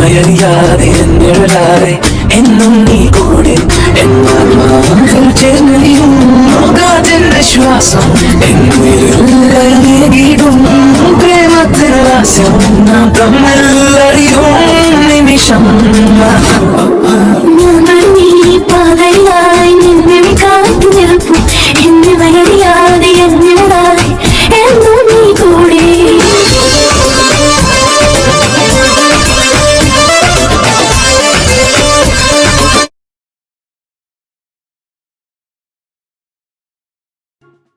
എന്നറിയാതെ എന്നിഴലാതെ എന്നും നീ കൂടെ എന്നാത്മാക്കൾ ചേർന്നലിയും കാറ്റിന്റെ ശ്വാസം എന്നുയിരും പ്രേമത്തിൽ ഹാസ്യം നാം തമ്മിലറിയും നിമിഷം പാതയായി നിന്നെ കാത്തു നിൽപ്പും എന്നെ വരറിയാതെ എന്നിടാതെ എന്നും നീ കൂടെ.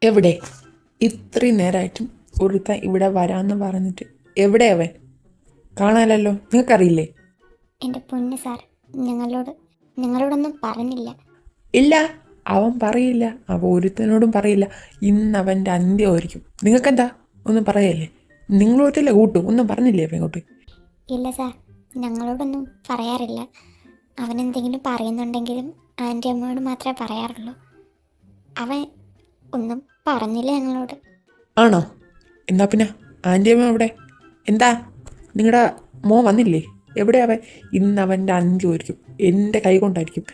എവിടെ ഇത്രയും നേരമായിട്ടും ഒരുത്തൻ ഇവിടെ വരാമെന്ന് പറഞ്ഞിട്ട് എവിടെ അവൻ? കാണാനല്ലോ, നിങ്ങൾക്കറിയില്ലേ? എൻ്റെ പൊന്ന് സാർ, ഞങ്ങളോടൊന്നും പറഞ്ഞില്ല. ഇല്ല, അവൻ പറയില്ല, അവൻ ഒരുത്തനോടും പറയില്ല. ഇന്ന് അവൻ്റെ അന്ത്യമായിരിക്കും. നിങ്ങൾക്കെന്താ ഒന്നും പറയല്ലേ? നിങ്ങളോട്ടല്ലേ കൂട്ടും, ഒന്നും പറഞ്ഞില്ലേ അവൻ ഇങ്ങോട്ട്? ഇല്ല സാർ, ഞങ്ങളോടൊന്നും പറയാറില്ല. അവനെന്തെങ്കിലും പറയുന്നുണ്ടെങ്കിലും ആൻറ്റി അമ്മയോട് മാത്രമേ പറയാറുള്ളൂ. അവൻ ഒന്നും പറഞ്ഞില്ല ഞങ്ങളോട്. ആണോ? എന്നാ പിന്നെ ആൻറ്റിയമ്മ എവിടെ? എന്താ നിങ്ങളുടെ മോൻ വന്നില്ലേ? എവിടെ അവൻ? ഇന്ന് അവൻ്റെ അന്ത്യമായിരിക്കും, എൻ്റെ കൈ കൊണ്ടായിരിക്കും.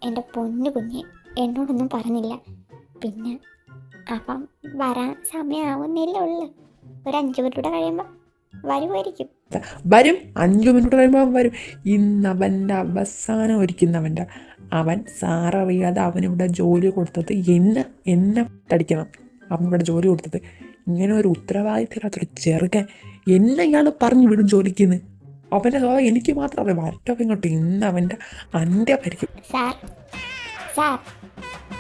എൻ്റെ പൊന്നു കുഞ്ഞ് എന്നോടൊന്നും പറഞ്ഞില്ല. പിന്നെ അപ്പം വരാൻ സമയമാവുന്നില്ലേ ഉള്ളു. ഒരു 5 മിനിറ്റ് കഴിയുമ്പോൾ വരുമായിരിക്കും. വരും, 5 മിനിറ്റ് കഴിയുമ്പോൾ അവൻ വരും. ഇന്ന് അവൻ്റെ അവസാനം ഒരുക്കുന്നവൻ്റെ അവൻ സാററിയാതെ അവനിവിടെ ജോലി കൊടുത്തത് എന്നെ തടിക്കണം. അവനിവിടെ ജോലി കൊടുത്തത് ഇങ്ങനെ ഒരു ഉത്തരവാദിത്തമില്ലാത്തൊരു ചെറുക്കൻ എന്നെ ഇയാൾ പറഞ്ഞു വിടും ജോലിക്കുന്ന്. അവൻ്റെ സ്വഭാവം എനിക്ക് മാത്രം അറിയാം. വരട്ടൊക്കെ ഇങ്ങോട്ട് ഇന്ന് അവൻ്റെ അന്ത്യമായിരിക്കും.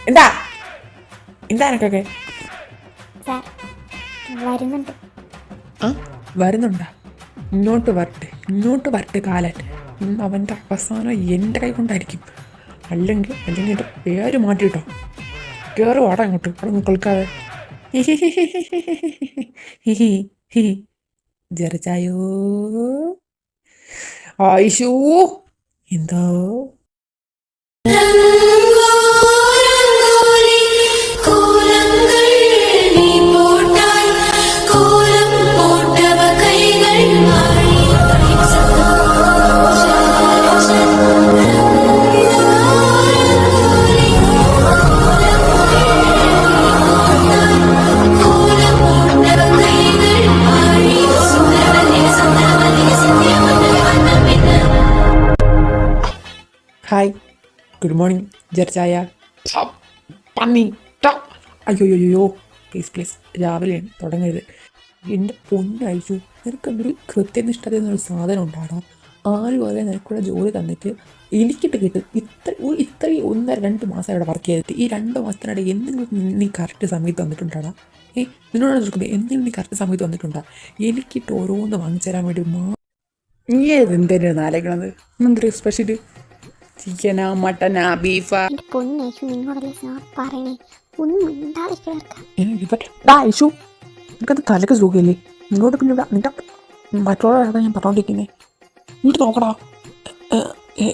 എന്താ എന്താ എനക്കൊക്കെ? വരുന്നുണ്ട്. ആ വരുന്നുണ്ടാ? ഇങ്ങോട്ട് വരട്ടെ കാലൻ. ഇന്ന് അവൻ്റെ അവസാനം എൻ്റെ കൈ കൊണ്ടായിരിക്കും. അല്ലെങ്കിൽ എൻ്റെ പേര് മാറ്റിട്ടോ. കയറി വാടാ ഇങ്ങോട്ട്, അവിടെ കളിക്കാതെ. ജറച്ചായോ ആയിഷൂ എന്തോ ഹായ്, ഗുഡ് മോർണിംഗ് ജർച്ചായ. പന്നി അയ്യോ പ്ലീസ് രാവിലെയാണ് തുടങ്ങരുത്. എൻ്റെ പൊന്നയച്ചു, നിനക്ക് എന്തൊരു കൃത്യനിഷ്ഠത എന്നൊരു സാധനം ഉണ്ടാടാ. ആരും അതേ നിനക്കൂടെ ജോലി തന്നിട്ട് എനിക്കിട്ട് കിട്ടും. ഇത്രയും 1-2 മാസം ഇവിടെ വർക്ക് ചെയ്തിട്ട് ഈ 2 മാസത്തിനിടെ എന്തെങ്കിലും നീ കറക്റ്റ് സമയത്ത് വന്നിട്ടുണ്ടാടാ? നിന്നോടാണ് ചോദിക്കുന്നത്, എന്തെങ്കിലും നീ കറക്റ്റ് സമയത്ത് വന്നിട്ടുണ്ടാ? എനിക്കിട്ട് ഓരോന്ന് വാങ്ങിച്ചു തരാൻ വേണ്ടി നീ എന്തിനാണ് ആലോചിക്കണത്? എന്തൊരു സ്പെഷ്യൽ ചിക്കനാ മട്ടനാ ബീഫാ? എനിക്കത് തലക്ക് സുഖമില്ലേ? നിന്നോട് പിന്നെ ഇവിടെ നിന്റെ മറ്റുള്ളവരാണ് ഞാൻ പറഞ്ഞോണ്ടിരിക്കുന്നത്. ഇങ്ങോട്ട് നോക്കടാ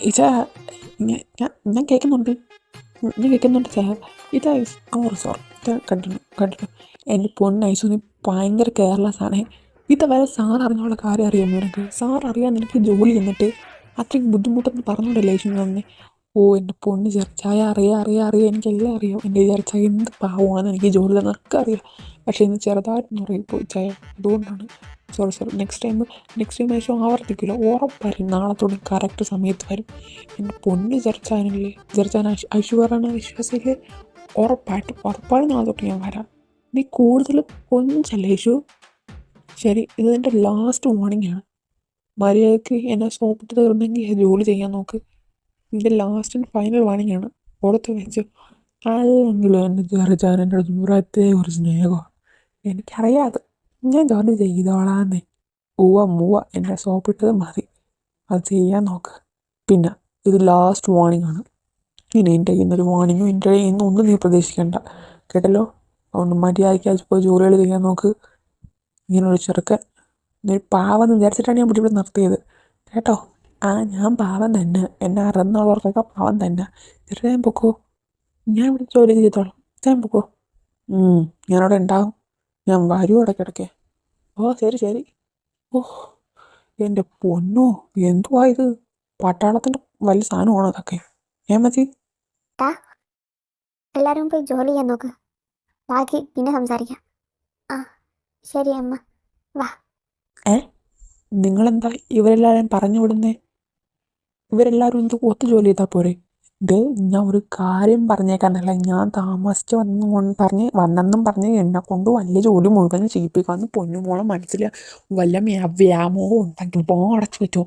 ഇച്ചാ, ഞാൻ കേൾക്കുന്നുണ്ട് സാർ. ഇതാ സോറി കണ്ടിന്യൂ. എൻ്റെ പൊന്നൈസു, നീ ഭയങ്കര കെയർലെസ്സാണേ. ഇതുവരെ സാർ അറിഞ്ഞുള്ള കാര്യം അറിയാമോ നിനക്ക്? സാർ അറിയാൻ നിനക്ക് ജോലി എന്നിട്ട് അത്രയും ബുദ്ധിമുട്ടെന്ന് പറഞ്ഞോണ്ടല്ലേ യേശു തന്നെ. ഓ എൻ്റെ പൊണ്ണ് ചെറുച്ചായ, അറിയാം എനിക്കെല്ലാം അറിയാം. എൻ്റെ ചെറുച്ചായ എന്ത് പാവമാണ്, എനിക്ക് ജോലി തന്നൊക്കെ അറിയാം. പക്ഷേ ഇന്ന് ചെറുതായിട്ടൊന്നും അറിയിപ്പോയി ചായ, അതുകൊണ്ടാണ്. സോറി നെക്സ്റ്റ് ടൈം യേശു ആവർത്തിക്കില്ല, ഉറപ്പായിരിക്കും. നാളെ തുടങ്ങി കറക്റ്റ് സമയത്ത് വരും. എൻ്റെ പൊണ്ണ് ചെറുച്ചാനല്ലേ, ചെറുച്ചാൻ ഐശു പറയണ വിശ്വാസമില്ലേ? ഉറപ്പായും നാളെ തൊട്ട് ഞാൻ വരാം. നീ കൂടുതൽ കൊഞ്ചല്ലേ യേശു. ശരി, ഇത് എൻ്റെ ലാസ്റ്റ് വാർണിംഗ് ആണ്. മര്യാദയ്ക്ക് എന്നെ സോപ്പിട്ട് തീർന്നെങ്കിൽ ജോലി ചെയ്യാൻ നോക്ക്. ഇതിൻ്റെ ലാസ്റ്റ് ആൻഡ് ഫൈനൽ വാർണിംഗ് ആണ്. പുറത്ത് വെച്ച് അല്ലെങ്കിലും എൻ്റെ ചെറുച്ചാൻ എൻ്റെ അടുത്ത് പ്രത്യേക ഒരു സ്നേഹമാണ്. എനിക്കറിയാതെ ഞാൻ ജോലി ചെയ്തോളാന്നേ. മൂവ എന്നെ സോപ്പിട്ടത് മതി, അത് ചെയ്യാൻ നോക്ക്. പിന്നെ ഇത് ലാസ്റ്റ് വാർണിംഗ് ആണ്. ഇനി എൻ്റെ കയ്യിൽ നിന്നൊരു വാർണിംഗും എൻ്റെ കയ്യിൽ നിന്നൊന്നും നീ പ്രതീക്ഷിക്കണ്ട, കേട്ടല്ലോ? അതുകൊണ്ട് മര്യാദയ്ക്ക് പോയി ജോലികൾ ചെയ്യാൻ നോക്ക്. ഇങ്ങനൊരു ചെറുക്കൻ ഒരു പാവെന്ന് വിചാരിച്ചിട്ടാണ് ഞാൻ ഇവിടെ നിർത്തിയത്, കേട്ടോ? ഞാൻ പാവം തന്നെ, എന്നെ അറിയുന്നവർക്കൊക്കെ പാവം തന്നെ. ഞാൻ പൊക്കോ, ഞാൻ ഇവിടെ ജോലി ചെയ്തോളാം. ഞാൻ പൊക്കോ. ഞാനവിടെ ഉണ്ടാകും, ഞാൻ വരും ഇടയ്ക്കിടയ്ക്ക്. ഓ ശരി. ഓ എൻ്റെ പൊന്നോ, എന്തുവാ ഇത്? പട്ടാളത്തിൻ്റെ വലിയ സാധനമാണോ അതൊക്കെ? മതി. ടാ, എല്ലാവരും പോയി ജോലി ചെയ്യാൻ നോക്ക്. ബാക്കി പിന്നെ സംസാരിക്കാം. ആ ശരി അമ്മ, വാ. നിങ്ങളെന്താ ഇവരെല്ലാവരും പറഞ്ഞു വിടുന്നേ? ഇവരെല്ലാവരും എന്ത് ഒത്തു ജോലി ചെയ്താൽ പോരെ? ഇത് ഞാൻ ഒരു കാര്യം പറഞ്ഞേക്കാന്നല്ല, ഞാൻ താമസിച്ച് വന്നെന്നും പറഞ്ഞ് എന്നെ കൊണ്ട് വലിയ ജോലി മുഴുവൻ ചെയ്യിപ്പിക്കാമെന്ന് പൊന്നുമോളം മനസ്സിൽ വല്ല വ്യാമോഹം ഉണ്ടെങ്കിൽ അടച്ചു വെച്ചോ.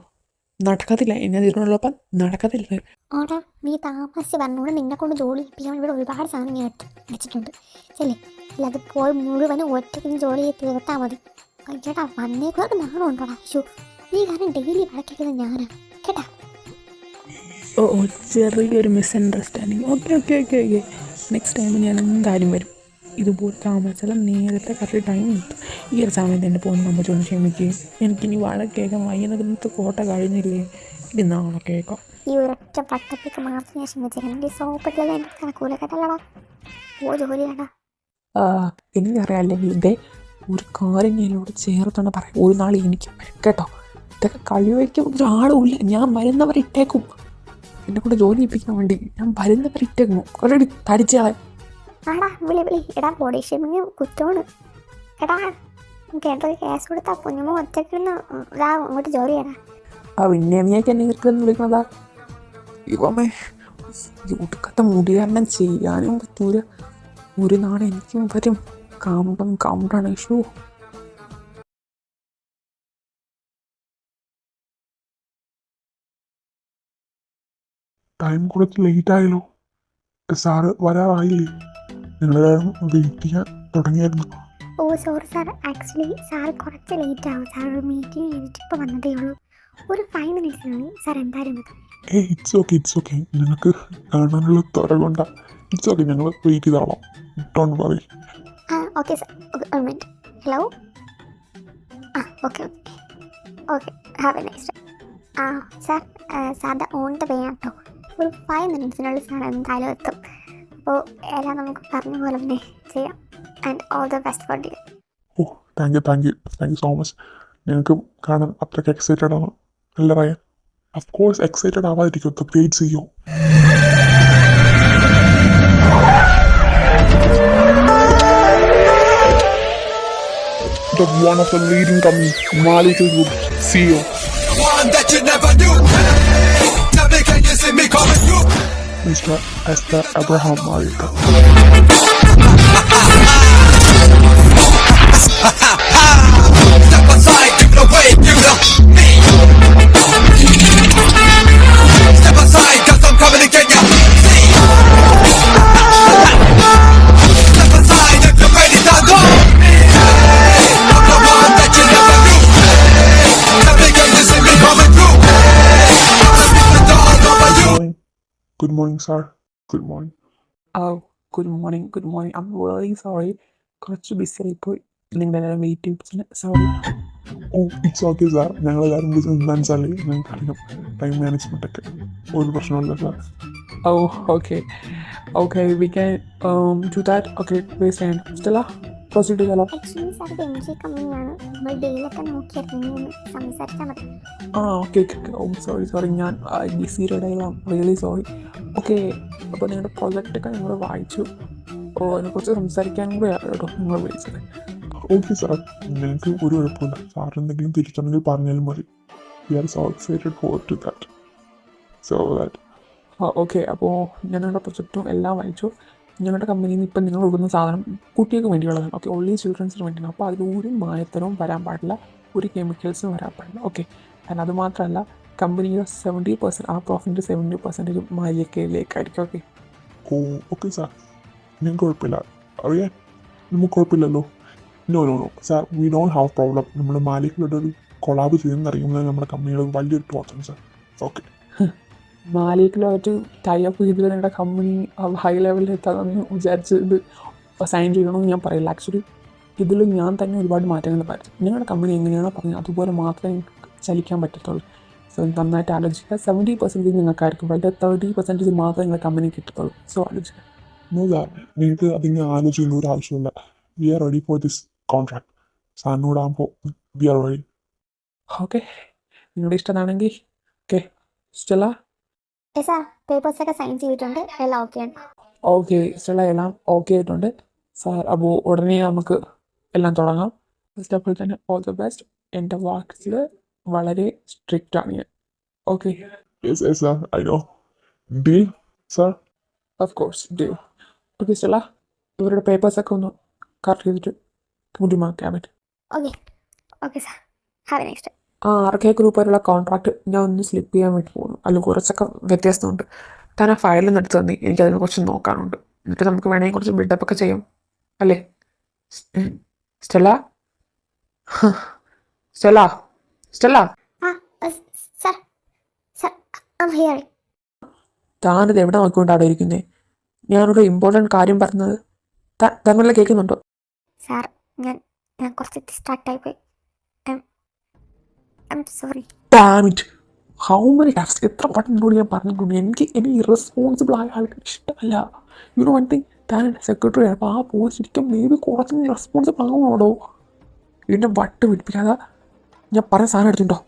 നടക്കത്തില്ല, എന്നെ ഇതിനോടൊപ്പം നടക്കത്തില്ല. ഓടാ, നീ താമസിച്ച് പറഞ്ഞോണ്ട് നിന്നെ കൊണ്ട് ജോലി ചെയ്യിപ്പിക്കാൻ ഇവിടെ ഒരുപാട് സാധനം ഞാൻ വെച്ചിട്ടുണ്ട്. ശരി, അല്ലാതെ പോയി മുഴുവനും ഒറ്റയ്ക്ക് ജോലി ചെയ്ത് തീർത്താൽ മതി. ചേട്ടാ, വന്നേക്കാട് നാണം ഉണ്ടോടാ? നീ കാരണം ഡെയിലി വഴക്കിക്കുന്നത് ഞാനാ കേട്ടാ. ഓ ചെറിയൊരു മിസ്അണ്ടർസ്റ്റാൻഡിങ്. ഓക്കെ. നെക്സ്റ്റ് ടൈം ഞാൻ എന്തായാലും വരും. ഇതുപോലെ താമസിച്ചാലും നേരത്തെ കറക്റ്റ് ടൈം കിട്ടും. ഈ ഒരു സമയത്ത് എൻ്റെ പോകുന്ന നമ്മൾ ചൊന്ന് ക്ഷമിക്കുകയും എനിക്കിനി വഴക്കേക്കാം. വൈകുന്നേരത്തെ കോട്ട കഴിഞ്ഞില്ലേ, ഇത് നാളെ കേൾക്കാം. ഈ ഒരൊറ്റ പട്ടത്തേക്ക് മാത്രം ഞാൻ ക്ഷമിച്ചേക്കണം. സോപ്പിട്ടുള്ളത് എൻ്റെ കണക്കൂല കേട്ടല്ലടാ. ഓ ജോലിയാടാ. എനിക്കറിയാം. അല്ലെങ്കിൽ ഇതേ ഒരു കാര്യം ഞാൻ എന്നോട് ചേർത്താണ് പറയാം. ഒരു നാൾ എനിക്ക് വരും കേട്ടോ. ഇതൊക്കെ കഴിവയ്ക്കും ഒരാളുമില്ല. ഞാൻ വരുന്നവരിട്ടേക്കും. എന്നെ കൂടെ ജോലി ചെയ്യിപ്പിക്കാൻ വേണ്ടി ഞാൻ വരുന്നവരിട്ടേക്കും. കുറേ തടിച്ചാളെ ആടാ വിളി എടാ. ബോഡി ഷേമിങ് കുറ്റമാണ് എടാ. കേട്ടത് കേസ് കൊടുത്താൽ പൊന്നുമോ ഒറ്റക്കിരുന്ന് ഇതാ അങ്ങോട്ട് ജോലി ചെയ്യടാ. പിന്നെ നീയൊക്കെ എന്നെ ഇരിക്കുമെന്ന് വിളിക്കണതാ. ഇവമേ ഒടുക്കത്തെ മുടി കാരണം ചെയ്യാനും പറ്റൂല. ഒരു നാൾ എനിക്കും വരും. കാമുണ്ടാണ് ഇഷ്യൂ. ടൈം കുറച്ച് ലേറ്റ് ആയല്ലോ. സാറ് വരാറായില്ലേ? നിങ്ങളെല്ലാവരും വെയിറ്റ് ചെയ്യാൻ തുടങ്ങിയായിരുന്നു. ഓ സോറി സാർ, ആക്ച്വലി സാർ കുറച്ച് ലേറ്റ് ആവും. സാർ ഒരു മീറ്റിംഗ് ചെയ്തിട്ട് ഇപ്പോൾ വന്നതേ ഉള്ളൂ. ഒരു 5 മിനിറ്റ്സിനുള്ളിൽ സാർ എന്തായാലും വരും. It's okay. നിങ്ങൾക്ക് കാണാനുള്ള ത്വര കൊണ്ടാ. ഇറ്റ്സ് ഓക്കെ, ഞങ്ങൾ വെയിറ്റ് ചെയ്തോളാം. Don't worry. ഓക്കെ സാർ, ഒരു minute. Hello. Okay have a nice day. Sir സാറിൻ്റെ ഓൺ ദ വേ ആട്ടോ. ഒരു 5 മിനിറ്റ്സിനുള്ളിൽ സാർ എന്തായാലും എത്തും. അപ്പോൾ എല്ലാം നമുക്ക് പറഞ്ഞ പോലെ തന്നെ ചെയ്യാം. And all the best for you. Thank you so much. നിങ്ങൾക്ക് കാണാൻ അത്രയ്ക്ക് എക്സൈറ്റഡ് ആണ് അല്ല റയൻ? ഓഫ് കോഴ്സ് എക്സൈറ്റഡ് ആവാതിരിക്കും. The great CEO. The one of the leading company, Molecule Group CEO. One that you never knew. Tell me, can you see me coming through? Mr. Esther Abraham Malika. Step aside, give it away, give it up me. Step aside, cause I'm coming to get you. See? Step aside if you're ready to go. I'm the one that you never knew. Tell me, can you see me coming through? I'm the dog over you. Good morning, sir. Good morning. Good morning. I'm very sorry. കുറച്ച് busy ആയിപ്പോയി. നിങ്ങളെല്ലാവരും wait ചെയ്യിപ്പിച്ചതിന് sorry. It's okay sir. ഞങ്ങളെല്ലാവരും business അല്ലേ, ഞങ്ങൾക്കറിയാം time മാനേജ്മെൻറ്റൊക്കെ. ഒരു പ്രശ്നമില്ല sir. Okay we can do that. Okay waste ചെയ്യണം. സ്റ്റെല്ല പ്രൊസീഡ് ചെയ്താലോ? ആക്ച്വലി സാർ ഇത് MG കമ്പനിയാണ്. നമ്മൾ ഡീലൊക്കെ നോക്കിയായിരുന്നു. ഒന്ന് സംസാരിച്ചാൽ മതി. ഓക്കെ. സോറി. ഞാൻ ബിസിയുടെ റിയലി സോറി. ഓക്കെ, അപ്പോൾ നിങ്ങളുടെ പ്രൊജക്റ്റൊക്കെ നിങ്ങൾ വായിച്ചു. അതിനെക്കുറിച്ച് സംസാരിക്കാനും കൂടെ കേട്ടോ നിങ്ങൾ വിളിച്ചത്. ഓക്കെ സാർ, ഞങ്ങൾക്ക് ഒരു കുഴപ്പമില്ല. സാർ എന്തെങ്കിലും തിരിച്ചുണ്ടെങ്കിൽ പറഞ്ഞാലും മതി. We are so excited for to that. So that okay, അപ്പോൾ ഞങ്ങളുടെ പ്രൊജക്റ്റും എല്ലാം വായിച്ചു. ഞങ്ങളുടെ കമ്പനിയിൽ നിന്ന് ഇപ്പം നിങ്ങൾ കൊടുക്കുന്ന സാധനം കുട്ടികൾക്ക് വേണ്ടിയുള്ളതാണ്. ഓക്കെ, ഓൺലി ചിൽഡ്രൻസിന് വേണ്ടിയാണ്. അപ്പോൾ അതിലൊരു മായത്തരവും വരാൻ പാടില്ല, ഒരു കെമിക്കൽസും വരാൻ പാടില്ല. ഓക്കെ, കാരണം അത് മാത്രമല്ല കമ്പനിയുടെ 70% ആ പ്രോഫിറ്റിൻ്റെ 70% മാലിയക്കയിലേക്കായിരിക്കും. ഓക്കെ സാർ, ഞങ്ങൾക്ക് കുഴപ്പമില്ല. അറിയാൻ നമുക്ക് കുഴപ്പമില്ലല്ലോ. No sir, we don't have problem. നമ്മൾ മാലിക്കിലൂടെ ഒരു കൊളാബ് ചെയ്യുന്നറിയുന്നത് നമ്മുടെ കമ്പനിയുടെ വലിയൊരു പ്രോത്സാഹനം സാർ. ഓക്കെ, മാലിക്കിലായിട്ട് ടൈപ്പ് ചെയ്തിട്ട് നിങ്ങളുടെ കമ്പനി ഹൈ ലെവലിൽ എത്താമെന്ന് വിചാരിച്ച് ഇത് സൈൻ ചെയ്യണമെന്ന് ഞാൻ പറയില്ല. ആക്ച്വലി ഇതിൽ ഞാൻ തന്നെ ഒരുപാട് മാറ്റങ്ങൾ പറ്റും. നിങ്ങളുടെ കമ്പനി എങ്ങനെയാണോ പറഞ്ഞത് അതുപോലെ മാത്രമേ ചലിക്കാൻ പറ്റത്തുള്ളൂ. സോ നന്നായിട്ട് ആലോചിക്കുക. 70% നിങ്ങൾക്കായിരിക്കും, വളരെ 30% മാത്രമേ നിങ്ങളുടെ കമ്പനി കിട്ടത്തുള്ളൂ. സോ ആലോചിക്കുക. നോ സാർ, നിങ്ങൾക്ക് അതിങ്ങനെ ആലോചിക്കുന്ന ഒരു ആവശ്യമില്ല. We are ready for this contract. സാറിനോടാകുമ്പോൾ വി ആർ റെഡി. ഓക്കെ, നിങ്ങളുടെ ഇഷ്ടമാണെങ്കിൽ ഓക്കെ. സ്റ്റെല്ല സാർ പേപ്പേഴ്സൊക്കെ സൈൻ ചെയ്തിട്ടുണ്ട്, എല്ലാം ഓക്കെയാണ്. ഓക്കെ. സ്റ്റെല്ല എല്ലാം ഓക്കെ ആയിട്ടുണ്ട് സാർ. അപ്പോൾ ഉടനെ നമുക്ക് എല്ലാം തുടങ്ങാം. ഫസ്റ്റ് ഓഫ് ഓൾ തന്നെ ഓൾ ദ ബെസ്റ്റ്. എൻ്റെ വാക്സിൽ വളരെ സ്ട്രിക്റ്റ് ആണ് ഞാൻ. Okay. Yes, sir. I know. Deal, sir. Of course do. Okay Stella, ഇവരുടെ പേപ്പേഴ്സൊക്കെ ഒന്ന് കറക്റ്റ് ചെയ്തിട്ട് മുടി മാറ്റാൻ പറ്റും. Okay okay sir, have a nice day. RK ഗ്രൂപ്പായിട്ടുള്ള കോൺട്രാക്ട് ഞാൻ ഒന്ന് സ്ലിപ്പ് ചെയ്യാൻ വേണ്ടി പോകുന്നു. അതിൽ കുറച്ചൊക്കെ വ്യത്യാസമുണ്ട്. താൻ ആ ഫയലൊന്നും എടുത്ത് തന്നെ എനിക്കതിനെ കുറിച്ച് നോക്കാനുണ്ട്. എന്നിട്ട് നമുക്ക് വേണമെങ്കിൽ കുറച്ച് ബിൽഡപ്പ് ഒക്കെ ചെയ്യാം അല്ലേ? Stella Stella Stella sir sir I am here. താനിത് എവിടെ നോക്കിക്കൊണ്ടാണ് ഇരിക്കുന്നത്? ഞാനൊരു ഇമ്പോർട്ടൻറ്റ് കാര്യം പറഞ്ഞത് താങ്കളെ കേൾക്കുന്നുണ്ടോ? സാർ ഞാൻ ഞാൻ കുറച്ച് ഡിസ്ട്രാക്റ്റ് ആയിപ്പോയി. I am sorry. Damn it. How many times എത്ര പട്ടനോട് ഞാൻ പറഞ്ഞിട്ടുണ്ട് എനിക്ക് ഇറസ്പോൺസിബിൾ ആയ ആൾക്ക് ഇഷ്ടമല്ല. യു നോ വൺ തിങ്, താൻ എൻ്റെ സെക്രട്ടറി ആണ്. അപ്പോൾ ആ പോസ്റ്റ് ശരിക്കും മേ ബി കുറച്ച് റെസ്പോൺസിബിൾ ആകണോടോ. ഇതിൻ്റെ വട്ട് പിടിപ്പിക്കാതെ ഞാൻ പറഞ്ഞ സാധനം എടുത്തിട്ടുണ്ടോ?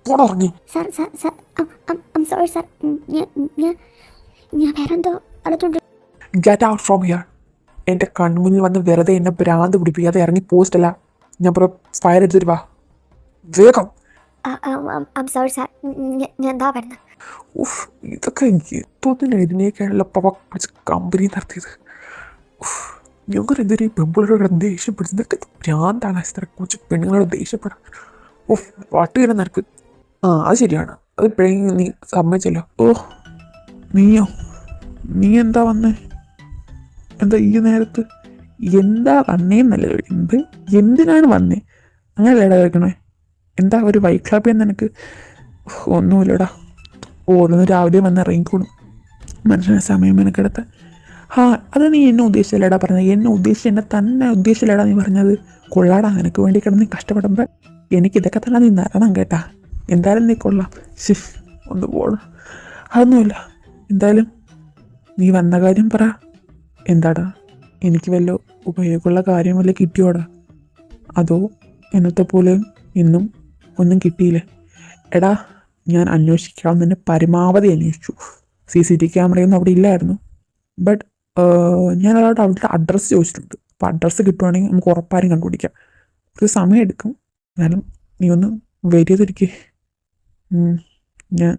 പോടെ ഇറങ്ങി. Sir sir sir I am sorry sir. ഞാൻ വേറെന്തോ അടുത്തുണ്ട്. Get out from here. എൻ്റെ കൺമുന്നിൽ വന്ന് വെറുതെ എന്നെ ഭ്രാന്ത് പിടിപ്പിക്കാതെ ഇറങ്ങി പോസ്റ്റല്ല. ഞാൻ ഫയൽ എടുത്തിട്ട് വാ വേഗം. ഐ എം സോറി സാർ, ഞാൻ എന്താ വരുന്നത്. ഉഫ്, ഇതൊക്കെ എത്തോന്നില്ല. ഇതിനേക്കാണല്ലോ പവ പിടിച്ച് കമ്പനി നടത്തിയത്. ഞങ്ങളെന്തൊരു പെമ്പിളോട് ദേഷ്യപ്പെടുന്നത്? ഇതൊക്കെ ഭ്രാന്താണ്. ഇത്ര കുറച്ച് പെണ്ണുങ്ങളോട് ദേഷ്യപ്പെടാം. ഉഫ്, പാട്ട് കിടന്ന് നിനക്ക്. അത് ശരിയാണ്. അത് ഇപ്പോഴെങ്കിലും നീ സമ്മതിച്ചല്ലോ. നീ എന്താ വന്നേ? എന്താ ഈ നേരത്ത് എന്താ വന്നേന്നല്ല ചോദിക്കുന്നത്, എന്തിനാണ് വന്നേ? അങ്ങനെയല്ലേടാ ചോദിക്കണേ. എന്താ ഒരു വൈറ്റ് ക്ലാബ് ചെയ്യാൻ നിനക്ക്? ഒന്നുമില്ലടാ, ഓരോന്ന് രാവിലെ വന്ന് ഇറങ്ങിക്കോളും മനുഷ്യനെ സമയം മെനക്കെടുത്ത്. അത് നീ എന്നെ ഉദ്ദേശിച്ചല്ലേടാ പറഞ്ഞത്? എന്നെ ഉദ്ദേശിച്ച് എന്നെ തന്നെ ഉദ്ദേശിച്ചല്ലേടാ നീ പറഞ്ഞത്? കൊള്ളാടാ, നിനക്ക് വേണ്ടി കിടന്ന് കഷ്ടപ്പെടുമ്പോൾ എനിക്കിതൊക്കെ തന്നെ നീ നിറണം കേട്ടാ. എന്തായാലും നീ കൊള്ളാം. ഒന്ന് പോണം. അതൊന്നുമില്ല. എന്തായാലും നീ വന്ന കാര്യം പറ. എന്താടാ, എനിക്ക് വല്ല ഉപയോഗമുള്ള കാര്യം വല്ല കിട്ടിയോടാ? അതോ എന്നത്തെ പോലെ ഇന്നും ഒന്നും കിട്ടിയില്ലേ? എടാ, ഞാൻ അന്വേഷിക്കാവുന്നതിന് പരമാവധി അന്വേഷിച്ചു. CCTV ക്യാമറയൊന്നും അവിടെ ഇല്ലായിരുന്നു. ബട്ട് ഞാൻ അതോടെ അവിടുത്തെ അഡ്രസ്സ് ചോദിച്ചിട്ടുണ്ട്. അപ്പോൾ അഡ്രസ്സ് കിട്ടുവാണെങ്കിൽ നമുക്ക് ഉറപ്പായും കണ്ടുപിടിക്കാം. ഒരു സമയം എടുക്കും, എന്നാലും നീ ഒന്ന് വെയിറ്റ് ചെയ്തിരിക്കേ. ഞാൻ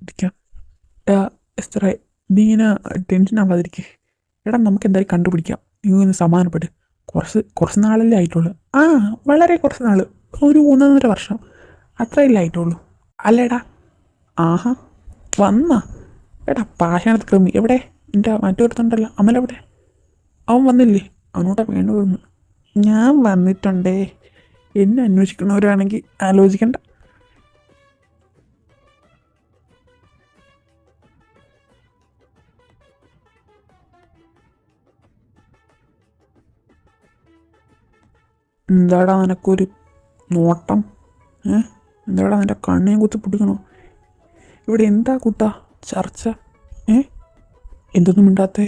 ഇരിക്കാം. എത്ര നീ ഇങ്ങനെ ടെൻഷൻ ആവാതിരിക്കേ. എടാ, നമുക്ക് എന്തായാലും കണ്ടുപിടിക്കാം. നീ ഒന്ന് സമാധാനപ്പെട്ട്. കുറച്ച് നാളല്ലേ ആയിട്ടുള്ളൂ. വളരെ കുറച്ച് നാൾ, ഒരു 1.5 വർഷം അത്രയല്ലേ ആയിട്ടുള്ളൂ. അല്ലേടാ? ആഹാ, വന്നാ? എടാ പാഷാണത്ത് ക്രമി എവിടെ? എൻ്റെ മറ്റൊരുത്തുണ്ടല്ലോ, അമലെവിടെ? അവൻ വന്നില്ലേ? അവനോടെ വേണമെന്ന്. ഞാൻ വന്നിട്ടുണ്ടേ. എന്നെ അന്വേഷിക്കുന്നവരാണെങ്കിൽ ആലോചിക്കണ്ട. എന്താടാ നിനക്കൊരു നോട്ടം? എന്താടാ നിൻ്റെ കണ്ണിനെ കുത്തി പിടിക്കണോ? ഇവിടെ എന്താ കൂട്ടാ ചർച്ച? എന്തൊന്നും മിണ്ടാത്തേ?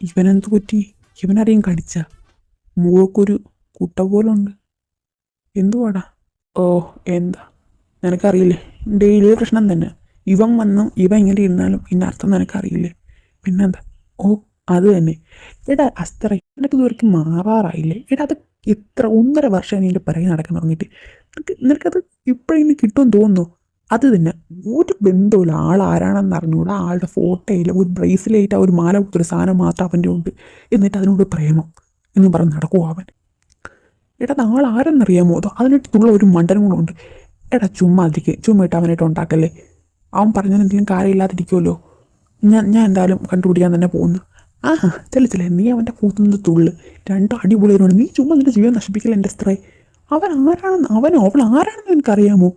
ഇവനെന്ത് പറ്റി? ഇവനാരെയും കടിച്ച? മുഖക്കൊരു കുട്ട പോലുണ്ട്. എന്തുവാടാ? എന്താ നിനക്കറിയില്ലേ? ഡെയിലി പ്രശ്നം തന്നെ. ഇവൻ വന്നും ഇവൻ ഇങ്ങനെ ഇരുന്നാലും ഇതിൻ്റെ അർത്ഥം നിനക്കറിയില്ലേ? പിന്നെന്താ? അത് തന്നെ. എടാ അസ്ത്ര, നിനക്ക് ഇതുവരെയ്ക്ക് മാറാറായില്ലേ? എടാ, അത് എത്ര 1.5 വർഷം നിൻ്റെ പിറകെ നടക്കാൻ തുടങ്ങിയിട്ട് നിനക്കത് ഇപ്പോഴെങ്കിലും കിട്ടുമെന്ന് തോന്നുന്നു? അത് തന്നെ, ഒരു ബന്ധമില്ല. ആളാരാണെന്ന് അറിഞ്ഞൂടാ. ആളുടെ ഫോട്ടോയില്ല, ഒരു ബ്രേസ്ലെറ്റ്, ഒരു മാല കൊടുത്തൊരു സാധനം മാത്രം അവൻ്റെ ഉണ്ട്. എന്നിട്ട് അതിനോട് പ്രേമം എന്ന് പറഞ്ഞ് നടക്കുമോ അവൻ? എടാ, ആളാരെന്നറിയാമോ? അതിനായിട്ടുള്ള ഒരു മണ്ടനും കൂടെ ഉണ്ട്. എടാ ചുമ്മാ ഇട്ട് അവനായിട്ട് ഉണ്ടാക്കല്ലേ. അവൻ പറഞ്ഞാൽ എന്തെങ്കിലും കാര്യമില്ലാതിരിക്കുമല്ലോ. ഞാൻ എന്തായാലും കണ്ടുപിടിക്കാൻ തന്നെ പോകുന്നു. ചെല്ലേ നീ അവൻ്റെ കൂത്തുന്നത് തുള്ളു. 2 അടിപൊളിയാണ്. നീ ചുമ്മാ നിൻ്റെ ജീവൻ നശിപ്പിക്കില്ല എൻ്റെ സ്ത്രേ. അവൻ ആരാണെന്ന് എനിക്കറിയാമോ?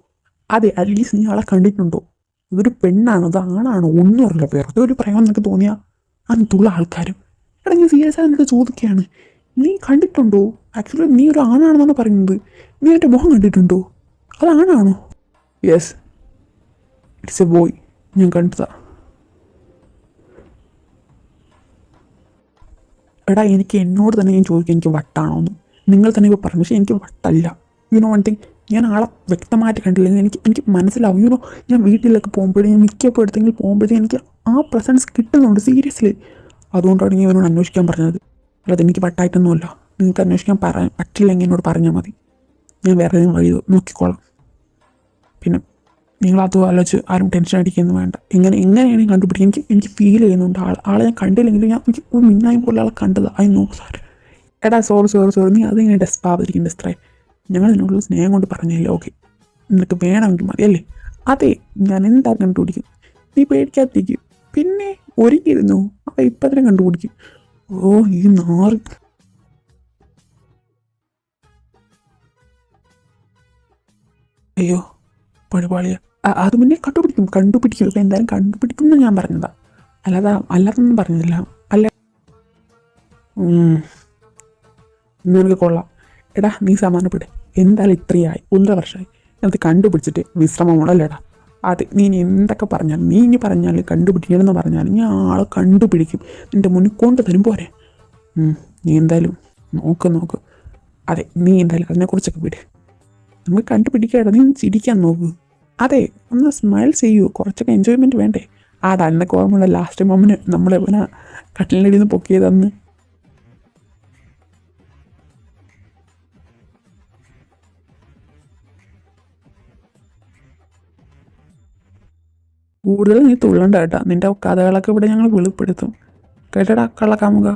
അതെ, അറ്റ്ലീസ്റ്റ് നീ ആളെ കണ്ടിട്ടുണ്ടോ? ഇതൊരു പെണ്ണാണോ, അത് ആണാണോ? ഒന്നും അറിയില്ല. വെറുതെ ഒരു പ്രേമം നിനക്ക് തോന്നിയാൽ അതിനുള്ള ആൾക്കാരും. എടാ, നീ സീരിയസ് ആയി നിനക്ക് ചോദിക്കുകയാണ്. നീ കണ്ടിട്ടുണ്ടോ? ആക്ച്വലി നീ ഒരു ആണാണെന്നാണ് പറയുന്നത്. നീ എൻ്റെ മുഖം കണ്ടിട്ടുണ്ടോ? അതാണാണോ? Yes, it's a boy. ഞാൻ കണ്ടതാ. എടാ, എനിക്ക് എന്നോട് തന്നെ ഞാൻ ചോദിക്കും എനിക്ക് വട്ടാണോന്ന്. നിങ്ങൾ തന്നെ ഇപ്പോൾ പറഞ്ഞു, പക്ഷേ എനിക്ക് വട്ടല്ല. യുനോ വൺ തിങ്, ഞാൻ ആളെ വ്യക്തമായിട്ട് കണ്ടില്ലെങ്കിൽ എനിക്ക് എനിക്ക് മനസ്സിലാവും. യുനോ ഞാൻ വീട്ടിലൊക്കെ പോകുമ്പോഴേ, ഞാൻ മിക്കപ്പോഴത്തെങ്കിലും പോകുമ്പോഴത്തേക്കും എനിക്ക് ആ പ്രസൻസ് കിട്ടുന്നുണ്ട് സീരിയസ്ലി. അതുകൊണ്ടാണ് ഞാൻ ഇവനോട് അന്വേഷിക്കാൻ പറഞ്ഞത്. അല്ലാതെ എനിക്ക് പട്ടായിട്ടൊന്നുമല്ല. നിങ്ങൾക്ക് അന്വേഷിക്കാൻ പറ്റില്ലെങ്കിൽ എന്നോട് പറഞ്ഞാൽ മതി, ഞാൻ വേറെ ഏതെങ്കിലും വഴി നോക്കിക്കോളാം. പിന്നെ നിങ്ങളത് ആലോചിച്ച് ആരും ടെൻഷൻ അടിക്കുന്നു വേണ്ട. എങ്ങനെയാണ് കണ്ടുപിടിക്കുക? എനിക്ക് ഫീൽ ചെയ്യുന്നുണ്ട് ആളെ ഞാൻ കണ്ടില്ലെങ്കിൽ എനിക്ക് മിന്നായും പോലെ ആളെ കണ്ടത്. I know sir. എടാ സോറി, നീ അതിങ്ങനെ ഡെസ്പാവാതിരിക്കും ഡെസ്ത്രേ. ഞങ്ങൾ നിന്നോടുള്ള സ്നേഹം കൊണ്ട് പറഞ്ഞില്ലേ, ഓക്കെ, നിനക്ക് വേണമെങ്കിൽ മതി അല്ലേ? അതെ, ഞാൻ എന്താ കണ്ടുപിടിക്കും, നീ പേടിക്കാതിരിക്കും. പിന്നെ ഒരുങ്ങിയിരുന്നു, അപ്പം ഇപ്പം തന്നെ കണ്ടുപിടിക്കും. ഓ ഈ നാറ്. അയ്യോ പണിപാളിയ. അത് മുന്നേ കണ്ടുപിടിക്കും. ഇപ്പം എന്തായാലും കണ്ടുപിടിക്കും എന്ന് ഞാൻ പറഞ്ഞതാ, അല്ലാതൊന്നും പറഞ്ഞില്ല. അല്ല നിനക്ക് കൊള്ളാം. എടാ നീ സമാധാനപ്പെട്. എന്തായാലും ഇത്രയായി, 1.5 വർഷമായി അത് കണ്ടുപിടിച്ചിട്ട് വിശ്രമമുള്ളല്ലേടാ. അത് നീ ഇനി എന്തൊക്കെ പറഞ്ഞാലും, നീ ഇനി പറഞ്ഞാലും കണ്ടുപിടിക്കണമെന്ന് പറഞ്ഞാലും ഞാൻ ആളെ കണ്ടുപിടിക്കും. നിൻ്റെ മുന്നിൽ കൊണ്ട് തരും പോരെ. നീ എന്തായാലും നോക്ക്. അതെ, നീ എന്തായാലും അതിനെക്കുറിച്ചൊക്കെ വിട്. നമുക്ക് കണ്ടുപിടിക്കാടാ. നീ ചിരിക്കാൻ നോക്ക്. അതെ, ഒന്ന് സ്മൈൽ ചെയ്യൂ. കുറച്ചൊക്കെ എൻജോയ്മെൻറ്റ് വേണ്ടേ? ആടാ, എന്നൊക്കെ ഓർമ്മയുള്ള ലാസ്റ്റ് മൊമെൻറ്റ് നമ്മളെ കട്ടിലിൻ്റെ അടിയിൽ നിന്ന് പൊക്കിയതന്ന്. കൂടുതൽ നീ തുള്ളണ്ട കേട്ടാ. നിൻ്റെ കഥകളൊക്കെ ഇവിടെ ഞങ്ങൾ വെളിപ്പെടുത്തും കേട്ടടാ കള്ളക്കാമുക.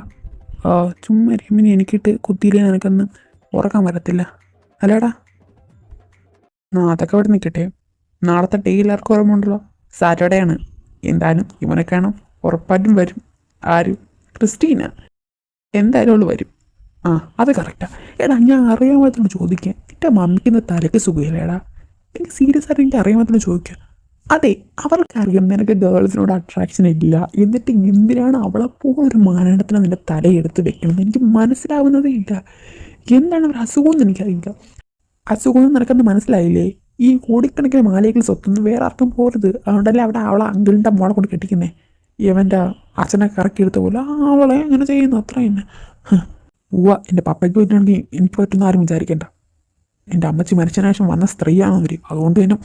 ചുമ്മാ രമിനി എനിക്കിട്ട് കുത്തിയില്ലേ നിനക്കൊന്ന് ഉറക്കാൻ വരത്തില്ല അല്ലേടാ. അതൊക്കെ ഇവിടെ നിൽക്കട്ടെ. നാളത്തെ ഡേ എല്ലാവർക്കും ഓർമ്മയുണ്ടല്ലോ, സാറ്റർഡേ ആണ്. എന്തായാലും ഇവനെ കാണാം, ഉറപ്പായിട്ടും വരും. ആരും? ക്രിസ്റ്റീന. എന്തായാലും അവൾ വരും. അത് കറക്റ്റാണ്. എടാ ഞാൻ അറിയാൻ മാത്രം ചോദിക്കാം, എൻ്റെ മമ്മിക്കുന്ന തലയ്ക്ക് സുഖമില്ലേടാ? എനിക്ക് സീരിയസ് ആയിട്ട് എനിക്ക് അറിയാൻ മാത്രം ചോദിക്കുക. അതെ, അവർക്കറിയാം നിനക്ക് ഗേൾസിനോട് അട്രാക്ഷൻ ഇല്ല, എന്നിട്ട് എന്തിനാണ് അവളെപ്പോലൊരു മാനടത്തിന് നിൻ്റെ തലയെടുത്ത് വെക്കുന്നത്? എനിക്ക് മനസ്സിലാവുന്നതേ ഇല്ല. എന്താണ് അവർ അസുഖമെന്ന് എനിക്കറിയില്ല. അസുഖമെന്ന് നിനക്കന്ന് മനസ്സിലായില്ലേ? ഈ കോടിക്കണക്കിന് മാലകൾ സ്വത്തൊന്നും വേറെ ആർക്കും പോരുത്. അതുകൊണ്ടല്ലേ അവിടെ അവളെ അങ്കിളിൻ്റെ മോളെ കൊണ്ട് കെട്ടിക്കുന്നേ. ഇവൻ്റെ അച്ഛനെ കറക്കിയെടുത്ത പോലെ അവളെ അങ്ങനെ ചെയ്യുന്നു, അത്ര തന്നെ. എൻ്റെ പപ്പയ്ക്ക് പറ്റുകയാണെങ്കിൽ എനിക്ക് പറ്റുന്ന ആരും വിചാരിക്കേണ്ട. എൻ്റെ അമ്മച്ചി മരിച്ചതിന് ശേഷം വന്ന സ്ത്രീയാണ് അവർ. അതുകൊണ്ട് തന്നെ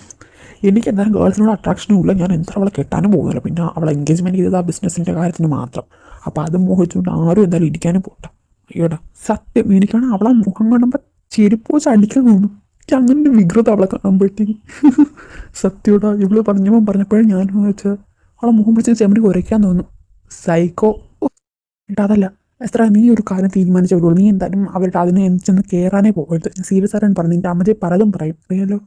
എനിക്ക് എന്തായാലും ഗേൾസിനോട് അട്രാക്ഷനും ഇല്ല. ഞാൻ എന്തായാലും അവളെ കെട്ടാനും പോകുന്നില്ല. പിന്നെ അവളെ എൻഗേജ്മെൻറ്റ് ചെയ്തത് ആ ബിസിനസ്സിൻ്റെ കാര്യത്തിന് മാത്രം. അപ്പോൾ അത് മോഹിച്ചുകൊണ്ട് ആരും എന്തായാലും ഇരിക്കാനും പോകണ്ട. അയ്യോടാ സത്യം, എനിക്കാണ് അവളെ മുഖം കാണുമ്പോൾ ചെരുപ്പ് വെച്ച് അടിക്കാൻ തോന്നും. എനിക്ക് അങ്ങനെ ഒരു വികൃത അവളെ കാണുമ്പോഴത്തേക്കും. സത്യോടാ, ഇവള് പറഞ്ഞപ്പോഴേ ഞാൻ വെച്ചാൽ അവളെ മുഖം പിടിച്ച് ചെമ്മടി കുരയ്ക്കാൻ തോന്നും. സൈക്കോ. ഏട്ടാ അതല്ല എത്ര, നീ ഒരു കാര്യം തീരുമാനിച്ചവരുള്ളൂ. നീ എന്തായാലും അവരുടെ അതിനെ ചെന്ന് കയറാനേ പോകരുത്. ഞാൻ സീരിയസ് ആയിട്ടാണ് പറഞ്ഞത്. നിൻ്റെ അമ്മച്ചി പലതും പറയും അറിയാലോ.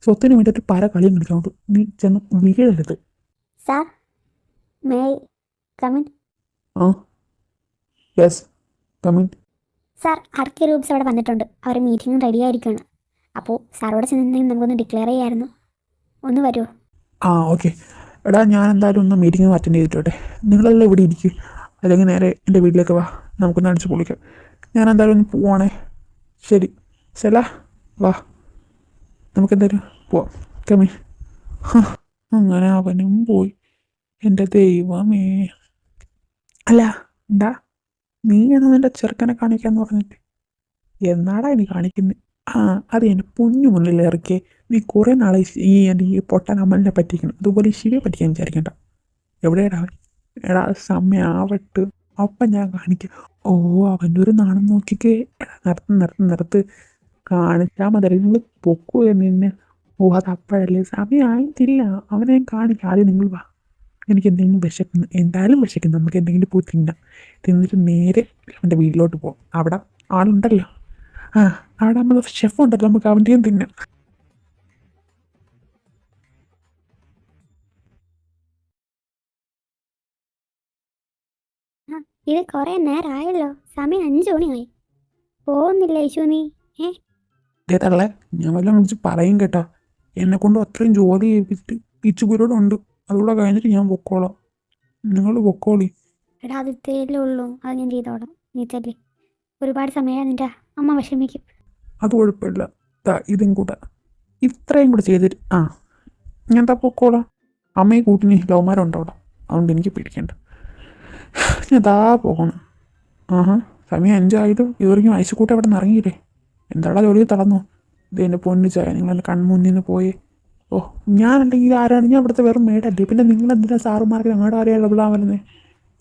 സ്വത്തിന് വേണ്ടിയിട്ട് പല കളിയും കളിക്കാണ്ട് നീ ചെന്ന് വീഴരുത്. Sir may come in? Yes come in. Sir RK groups അവിടെ വന്നിട്ടുണ്ട്. അവർ മീറ്റിംഗ് റെഡി ആയിരിക്കുകയാണ്. അപ്പോൾ സാറോടെ ചെന്നെങ്കിൽ നമുക്കൊന്ന് ഡിക്ലെയർ ചെയ്യാമായിരുന്നു. ഒന്ന് വരുമോ? ഓക്കെ. എടാ ഞാൻ എന്തായാലും ഒന്ന് മീറ്റിംഗ് അറ്റൻഡ് ചെയ്തിട്ടോട്ടെ. നിങ്ങളെല്ലാം ഇവിടെ ഇരിക്കും, അല്ലെങ്കിൽ നേരെ എൻ്റെ വീട്ടിലേക്ക് വാ, നമുക്കൊന്ന് അടിച്ച് പൊളിക്കാം. ഞാൻ എന്തായാലും ഒന്ന് പോവാണേ. ശരി ശല, വാ നമുക്കെന്തായാലും പോവാം. കമ്മി. അങ്ങനെ അവനും പോയി. എൻ്റെ ദൈവമേ. അല്ല എന്താ നീയാണ് നിൻ്റെ ചെറുക്കനെ കാണിക്കാന്ന് പറഞ്ഞിട്ട്? എന്നാടാ ഇനി കാണിക്കുന്നത്? അത് എൻ്റെ പൊന്നു മുന്നിൽ ഇറക്കിയേ. നീ കുറേ നാളെ എൻ്റെ ഈ പൊട്ടൻ അമ്മലിനെ പറ്റിക്കണം. അതുപോലെ ഈ ശിവയെ പറ്റിക്കാൻ വിചാരിക്കണ്ട. എവിടെയാടാ അവൻ? എടാ സമയാവട്ട് അപ്പം ഞാൻ കാണിക്കാം. അവൻ്റെ ഒരു നാണം നോക്കിക്കേ. നിർത്ത് കാണിച്ചാൽ മതി. നിങ്ങൾ പൊക്കുക നിന്നെ. അത് അപ്പോഴല്ലേ, സമയമായിട്ടില്ല. അവനെ ഞാൻ കാണിക്കാം. ആദ്യം നിങ്ങൾ വാ. എനിക്ക് എന്തെങ്കിലും വിശക്കുന്നു, എന്തായാലും വിശക്കുന്നു. നമുക്ക് എന്തെങ്കിലും പോയി തിന്നിട്ട് നേരെ അവൻ്റെ വീട്ടിലോട്ട് പോകും. അവിടെ ആളുണ്ടല്ലോ. അവിടെ നമ്മൾ ഷെഫ് ഉണ്ടല്ലോ, നമുക്ക് അവൻ്റെയും തിന്നാം. ഇത് കുറേ നേരമായല്ലോ, സമയം 5 മണിയായി. പോകുന്നില്ല യേശു നീ? തള്ളേ, ഞാൻ വല്ലതും വിളിച്ച് പറയും കേട്ടോ. എന്നെക്കൊണ്ട് അത്രയും ജോലി ചെയ്യിപ്പിച്ചിട്ട് പിച്ചുപൂരോടുണ്ട്. അതുകൂടെ കഴിഞ്ഞിട്ട് ഞാൻ പൊക്കോളാം. നിങ്ങൾ പൊക്കോളി. എടാ അത് ഇത്രയല്ലേ ഉള്ളൂ, അത് ഞാൻ ചെയ്തോളാം. നീ തല്ലേ, ഒരുപാട് സമയം നിൻ്റെ അമ്മ വിഷമിക്കും. അത് കുഴപ്പമില്ല. ഇതും കൂടെ ഇത്രയും കൂടെ ചെയ്തിട്ട് ഞാൻ പൊക്കോളാം. അമ്മയെ കൂട്ടിന് ലവന്മാരുണ്ടോ അവിടെ, അതുകൊണ്ട് എനിക്ക് പേടിക്കണ്ട. ഞാൻ പോകണം. സമയം 5 ആയതും ഇതുവരെയും ഐസുകൂട്ട് അവിടെ നിന്ന് ഇറങ്ങിയില്ലേ? എന്താടാ ജോലി തളർന്നോ? ഇത് എൻ്റെ പൊന്നു ചായ നിങ്ങളെൻ്റെ കൺമുന്നിൽ നിന്ന് പോയേ. ഓ ഞാനുണ്ടെങ്കിൽ ആരാണ്, ഞാൻ ഇവിടുത്തെ വെറും മേടല്ലേ, പിന്നെ നിങ്ങളെന്തിനാ സാറുമാർക്ക് ഞങ്ങളുടെ അറിയാനുള്ള വിളാൻ വരുന്നത്?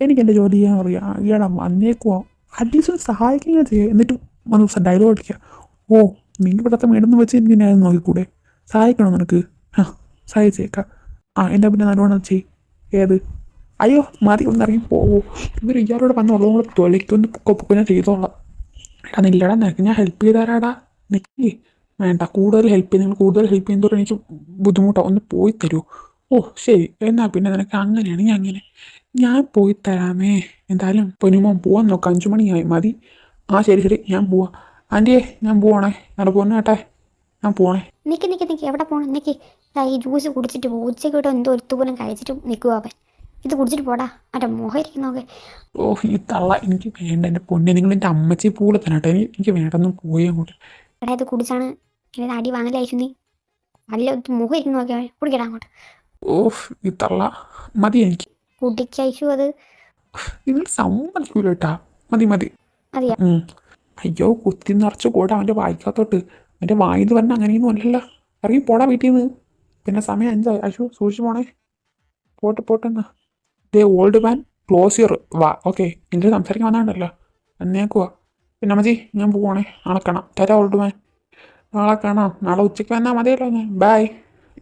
എനിക്ക് എൻ്റെ ജോലി ചെയ്യാൻ അറിയാം. ഈടാ വന്നേക്കുവാ, അറ്റ്ലീസ്റ്റ് ഒന്ന് സഹായിക്കുക ചെയ്യുക. എന്നിട്ട് ഒരു ദിവസം ഡയലോഗ് അടിക്കുക, ഓ നിങ്ങൾ ഇവിടുത്തെ മേടെന്ന് വെച്ച് എന്തിനായിരുന്നു നോക്കിക്കൂടെ, സഹായിക്കണോ നിനക്ക്? ആ സഹായിച്ചേക്കാം. ആ എൻ്റെ പിന്നെ നല്ലോണം ചെയ്. ഏത് അയ്യോ മതി ഒന്നിറങ്ങി പോവോ, ഇവർ ഇയാളോട് വന്നുള്ളതും കൂടെ തൊലയ്ക്കൊന്ന് പൊക്കെ ഞാൻ ചെയ്തോളാം. എടാ നില്ലടാ, നിനക്ക് ഞാൻ ഹെൽപ്പ് ചെയ്താരാടാ, നിൽക്കേ വേണ്ട. കൂടുതൽ ഹെൽപ്പ് ചെയ്ത് നിങ്ങൾ കൂടുതൽ ഹെൽപ്പ് ചെയ്യുന്നതോടെ എനിക്ക് ബുദ്ധിമുട്ടാണ്, ഒന്ന് പോയി തരുമോ? ഓ ശരി എന്നാൽ പിന്നെ നിനക്ക് അങ്ങനെയാണെങ്കിൽ അങ്ങനെ ഞാൻ പോയി തരാമേ. എന്തായാലും പൊന്നുമോൻ പോവാൻ നോക്കാം, 5 മണിയായി മതി. ആ ശരി ശരി ഞാൻ പോവാം. ആൻറ്റിയെ ഞാൻ പോവാണേ, നല്ല പൊന്നേട്ടെ ഞാൻ പോണേ. നിൽക്ക് എവിടെ പോകണം? നിൽക്ക് ഈ ജ്യൂസ് കുടിച്ചിട്ട് പോകും. ഉച്ചയ്ക്ക് ഇവിടെ എന്തോ ഒരു പോലും കഴിച്ചിട്ട് നിൽക്കുക അവൻ. ഇത് കുടിച്ചിട്ട് പോടാ, അവൻ്റെ മുഖം ഇരിക്കുന്നൊക്കെ. ഓ ഈ തള്ള എനിക്ക് വേണ്ട, എൻ്റെ പൊന്നെ നിങ്ങൾ എൻ്റെ അമ്മച്ചി പോലെ തന്നെ കേട്ടോ, എനിക്ക് വേണ്ടെന്ന് പോയി അങ്ങോട്ട്. എടാ ഇത് കുടിച്ചാണ് ഇത് അടി വാങ്ങലായിരിക്കും. നീ നല്ല മുഖം ഇരിക്കുന്ന നോക്കിയാൽ കുടിക്കടാ അങ്ങോട്ട്. ഓഫ് ഈ തള്ള മതി എനിക്ക്. കുടിക്കു അത് നിങ്ങൾ സമ്മതിക്കൂല കേട്ടാ, മതി മതി. അറിയാം. അയ്യോ കുത്തി നിറച്ച് കൂടെ അവൻ്റെ വായിക്കാത്തോട്ട്, അവൻ്റെ വായിന്ന് പറഞ്ഞാൽ അങ്ങനെയൊന്നും അല്ലല്ലോ. ഇറങ്ങി പോടാ വീട്ടിൽ നിന്ന്, പിന്നെ സമയം 5 അയ്യോ സൂക്ഷിച്ച് പോണേ. പോട്ടെന്നാ ദേ ഓൾഡ് മാൻ ക്ലോസ് യുവർ വാ. ഓക്കെ എൻ്റെ സംസാരിക്കാൻ വന്നാണ്ടല്ലോ എന്നേക്കുവാ. പിന്നെ മതി ഞാൻ പോവാണേ, നാളെ കാണാം. തരാ ഓൾഡ് മാൻ, നാളെ കാണാം. നാളെ ഉച്ചയ്ക്ക് വന്നാൽ മതിയല്ലോ ഞാൻ. ബായ്.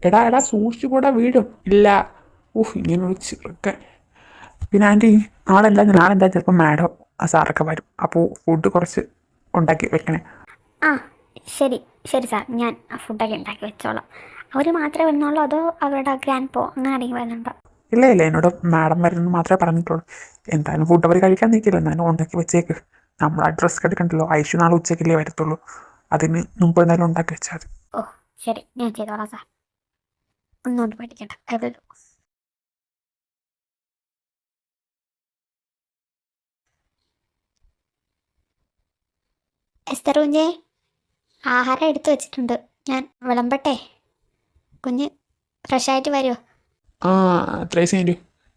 എടാ സൂക്ഷിച്ചു കൂടാ, വീഴും. ഇല്ല ഓഹ് ഇങ്ങനൊരു ചെറുക്കൻ. പിന്നെ ആൻറ്റി നാളെ എന്താ ചിലപ്പോൾ മാഡം ആ സാറൊക്കെ വരും, അപ്പോൾ ഫുഡ് കുറച്ച് ഉണ്ടാക്കി വെക്കണേ. ആ ശരി സാർ, ഞാൻ ആ ഫുഡൊക്കെ ഉണ്ടാക്കി വെച്ചോളാം. അവർ മാത്രമേ വരുന്നുള്ളൂ അതോ അവരുടെ ഗ്രാൻഡ് പോ അങ്ങനെ ആരെങ്കിലും വരുന്നുണ്ടോ? ഇല്ല എന്നോട് മാഡം വരുന്നത് മാത്രമേ പറഞ്ഞിട്ടുള്ളൂ. എന്തായാലും ഫുഡ് അവർ കഴിക്കാൻ നിൽക്കില്ല, എന്നാലും ഉണ്ടാക്കി വെച്ചേക്ക്. നമ്മൾ അഡ്രസ്സ് എടുക്കണ്ടല്ലോ, ഐശു നാളെ ഉച്ചയ്ക്കല്ലേ വരത്തുള്ളൂ, അതിന് മുമ്പ് എന്തായാലും ഉണ്ടാക്കി വെച്ചാൽ മതി. ഓ ശരി ഞാൻ ചെയ്തോളാം സാർ, ഒന്നുകൊണ്ട് പേടിക്കണ്ട. എവിടെ എസ്തർ കുഞ്ഞേ, ആഹാരം എടുത്തു വെച്ചിട്ടുണ്ട്, ഞാൻ വിളമ്പട്ടെ? കുഞ്ഞ് ഫ്രഷായിട്ട് വരുമോ? ആ ത്രേസി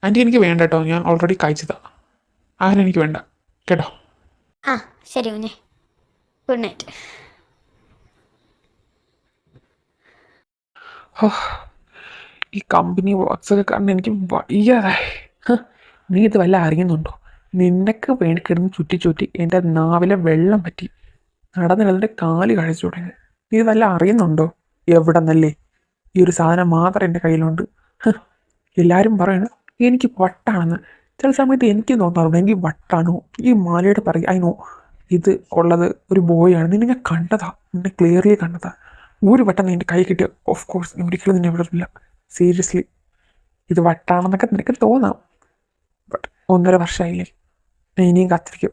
ആൻറ്റി എനിക്ക് വേണ്ട കേട്ടോ, ഞാൻ ഓൾറെഡി കഴിച്ചതാണ്. ആരും എനിക്ക് വേണ്ട കേട്ടോ. ആ ശരി കുഞ്ഞേ, ഗുഡ് നൈറ്റ്. ഈ കമ്പനി വർക്ക്സൊക്കെ കാരണം എനിക്ക് വയ്യാതായി. നീ ഇത് വല്ല അറിയുന്നുണ്ടോ? നിനക്ക് വേണ്ടി കിടന്ന് ചുറ്റി എൻ്റെ നാവിലെ വെള്ളം പറ്റി, നടന്നിടന്നിട്ട് കാല് കഴിച്ചു തുടങ്ങി. നീ ഇത് വല്ല അറിയുന്നുണ്ടോ? എവിടെ നിന്നല്ലേ ഈ ഒരു സാധനം മാത്രം എൻ്റെ കയ്യിലുണ്ട്. എല്ലാവരും പറയണ എനിക്ക് വട്ടാണെന്ന്. ചില സമയത്ത് എനിക്ക് തോന്നാറുണ്ട് എനിക്ക് വട്ടാണോ. ഈ മാലയുടെ പറയും അതിനോ ഇത് ഉള്ളത് ഒരു ബോയാണ്. നിന്നെ ഞാൻ കണ്ടതാ, നിന്നെ ക്ലിയർലി കണ്ടതാ. ഒരു വട്ടം നിൻ്റെ കൈ കിട്ടിയ ഓഫ് കോഴ്സ് നീ ഒരിക്കലും നിന്നെ വിടില്ല. സീരിയസ്ലി ഇത് വട്ടാണെന്നൊക്കെ നിനക്ക് തോന്നാം, ബട്ട് 1.5 വർഷമായില്ലേ, ഞാൻ ഇനിയും കാത്തിരിക്കും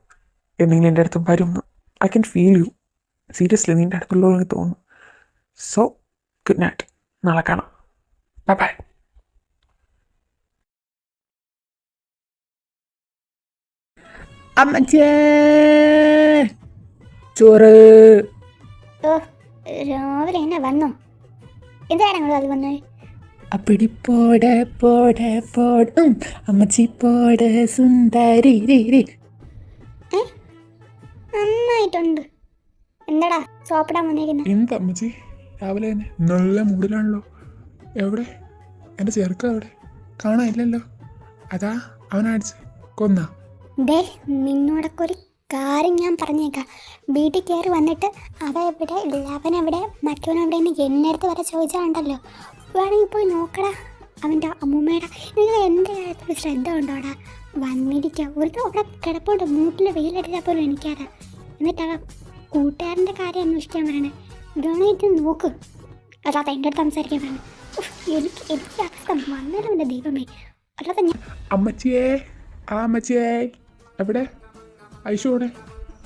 എന്തെങ്കിലും എൻ്റെ അടുത്ത് വരുമെന്ന്. I can feel you. Seriously നിൻ്റെ അടുത്തുള്ളൂ എനിക്ക് തോന്നുന്നു. സോ ഗുഡ് നൈറ്റ്, നാളെ കാണാം. Bye bye. അമ്മച്ചേ ചോറ്. ഓ രാവിലെ എന്നെ വന്നോ? എന്താണ് നിങ്ങൾ അത് വന്നത്? അപ്പടി പോടും അമ്മച്ചി പോട് സുന്ദരി. നന്നായിട്ടുണ്ട്. എന്താടാ സോപ്പിടാൻ വന്നേക്കുന്നത്? എന്താ അമ്മച്ചി രാവിലെ തന്നെ നല്ല മൂഡിലാണല്ലോ. എവിടെ എൻ്റെ ചെറുക്ക എവിടെ? കാണാനില്ലല്ലോ. അതാ അവനടിച്ച് കൊന്ന. ദേ നിന്നോടൊക്കെ ഒരു കാര്യം ഞാൻ പറഞ്ഞേക്കാം. വീട്ടിൽ കയറി വന്നിട്ട് എവിടെ അവനെവിടെ മറ്റവനെവിടെ എന്നെ അടുത്ത് വരെ ചോദിച്ചാലുണ്ടല്ലോ, വേണമെങ്കിൽ പോയി നോക്കടാ അവൻ്റെ അമ്മൂമ്മയുടെ. നിങ്ങൾ എൻ്റെ കാര്യത്തിൽ ശ്രദ്ധ ഉണ്ടോടാ? വന്നിരിക്കുക ഒരു അവിടെ കിടപ്പുണ്ട്, മൂട്ടിൽ വെയിലടിച്ചാൽ പോലും എനിക്കറിയാം. എന്നിട്ട് അവ കൂട്ടുകാരൻ്റെ കാര്യം അന്വേഷിക്കാൻ പറയണേ. വേണമെങ്കിൽ നോക്ക്, അല്ലാതെ എൻ്റെ അടുത്ത് സംസാരിക്കാൻ പറഞ്ഞു. എനിക്ക് അവസ്ഥ വന്നാലും എൻ്റെ ദൈവമേ. അല്ലാതെ ഞാൻ അമ്മച്ചിയേ എവിടെ? ഐശോടെ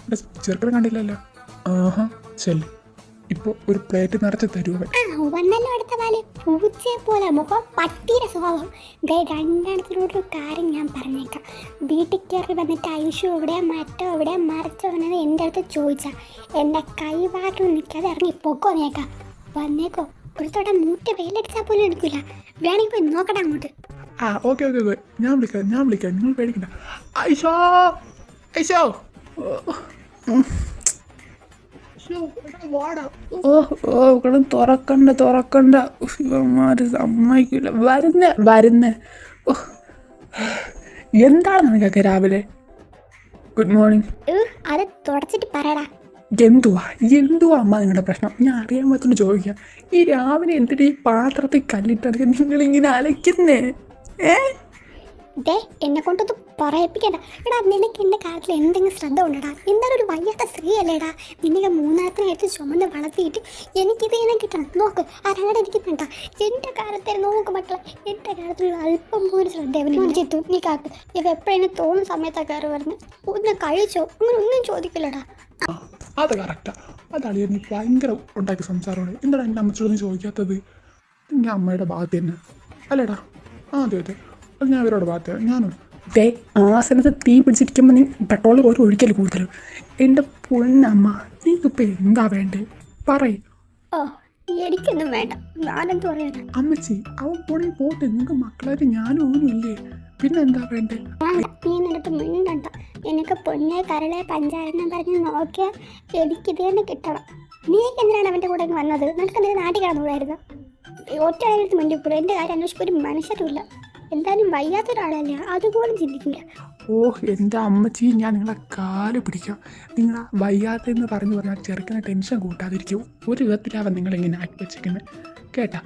എൻ്റെ ചെറുക്കനെ കണ്ടില്ലല്ലോ. ആഹാ ചെല്ല്, ഇപ്പോൾ ഒരു പ്ലേറ്റ് നിറച്ച് തരുവ. വന്നല്ലോ അടുത്ത കാല് പൂച്ചയെ പോലെ മുഖം പട്ടിയുടെ സ്വഭാവം. രണ്ടെണ്ണത്തിനോടൊരു കാര്യം ഞാൻ പറഞ്ഞേക്കാം. വീട്ടിൽ കയറി വന്നിട്ട് ഐശു എവിടെ മറ്റോ എവിടെ മറിച്ചോ എന്നത് എൻ്റെ അടുത്ത് ചോദിച്ചാൽ എൻ്റെ കൈവാട്ടിൽ നിൽക്കാതെ ഇറങ്ങി പൊക്കോന്നേക്കാം. വന്നേക്കോ, ഒരു തൊട്ടം മൂട്ട് വെയിലടിച്ചാൽ പോലും എടുക്കില്ല. വേണമെങ്കിൽ പോയി നോക്കട്ടെ അങ്ങോട്ട്. ആ ഓക്കെ ഞാൻ വിളിക്കാം നിങ്ങൾ പേടിക്കണ്ട. ഐശോ ഓ ഓ ഇവിടെ തുറക്കണ്ട ഇവന്മാര് സമ്മതിക്കില്ല വരുന്നേ ഓ എന്താണ് നിനക്കൊക്കെ രാവിലെ? Good morning. അത് തുടച്ചിട്ട് പറയടാ. എന്തുവാ അമ്മ നിങ്ങളുടെ പ്രശ്നം? ഞാൻ അറിയാൻ പറ്റുന്ന ചോദിക്കാം. ഈ രാവിലെ എന്തിനാ ഈ പാത്രത്തിൽ കല്ലിട്ടാണ് നിങ്ങളിങ്ങനെ അലയ്ക്കുന്നേ? ദേ എന്നെ കൊണ്ടൊന്ന് പറയിപ്പിക്കണ്ട. എടാ നിനക്ക് എൻ്റെ കാര്യത്തിൽ എന്തെങ്കിലും ശ്രദ്ധ ഉണ്ടടാ? എന്തായാലും ഒരു വയ്യാത്ത സ്ത്രീ അല്ലേടാ. നിന്നെ മൂന്നാമത്തിനായിട്ട് ചുമന്ന് വളർത്തിയിട്ട് എനിക്കിത് ഇങ്ങനെ കിട്ടണം. നോക്ക് ആരാടെ എനിക്ക് വേണ്ട. എൻ്റെ കാര്യത്തിൽ നോക്ക് മക്കളെ, എൻ്റെ കാര്യത്തിലുള്ള അല്പം പോലും ശ്രദ്ധ ചിത്തു നീ കാക്ക്. ഇവ എപ്പോഴെങ്കിലും തോന്നുന്ന സമയത്താണ് കയറി വരുന്നത്. ഒന്ന് കഴിച്ചോ അങ്ങനെ ഒന്നും ചോദിക്കില്ലടാ. അത് കറക്റ്റാ. അതാണ് നീ ഭയങ്കര ഉണ്ടാക്കിയ സംസാരമാണ്. എന്താണ് എൻ്റെ അമ്മച്ചോടൊന്നും ചോദിക്കാത്തത്? ഞാൻ അമ്മയുടെ ഭാഗത്ത് തന്നെ അല്ലേടാ? അതെ അത് ഞാൻ അവരോട് ഭാഗത്ത് ഞാനും ആസനത്ത് തീ പിടിച്ചിരിക്കുമ്പോൾ നീ പെട്രോൾ ഒരു ഒഴിക്കൽ കൂടുതലും. എൻ്റെ പൊന്നമ്മ നീക്കിപ്പോൾ എന്താ വേണ്ടേ പറയും? ഓ എനിക്കൊന്നും വേണ്ട, ഞാനെന്ത് പറയാനാ. അമ്മച്ചി അവൻ പോണേ പോട്ടെ, നിങ്ങൾക്ക് മക്കളായിട്ട് ഞാനും അവനും ഇല്ലേ, പിന്നെ എന്താ വേണ്ടേ? നീ എന്നിട്ട് മിണ്ടണ്ട. എനിക്ക് പൊന്നെ കരളെ പഞ്ചായത്തെന്ന് പറഞ്ഞ് നോക്കിയാൽ എനിക്കിത് തന്നെ കിട്ടണം. നീക്ക് എന്തിനാണ് അവൻ്റെ കൂടെ വന്നത്? നിനക്ക് എന്തിനാ നാട്ടിൽ കിടന്നുകൂടായിരുന്നു? ഒറ്റ കാര്യത്തിൽ മുന്നിൽ എൻ്റെ കാര്യം അന്വേഷിപ്പോൾ ഒരു മനുഷ്യരുമില്ല. എന്തായാലും വയ്യാത്ത ഒരാളല്ല, അതുപോലും ചിന്തിക്കില്ല. ഓ എൻ്റെ അമ്മച്ചി, ഞാൻ നിങ്ങളെ കാല് പിടിക്കാം. നിങ്ങൾ വയ്യാത്തെന്ന് പറഞ്ഞാൽ ചെറുക്കനെ ടെൻഷൻ കൂട്ടാതിരിക്കും. ഒരു വിധത്തിലാവാൻ നിങ്ങളിങ്ങനെ ആക്കി വെച്ചിരിക്കുന്നത് കേട്ടാ?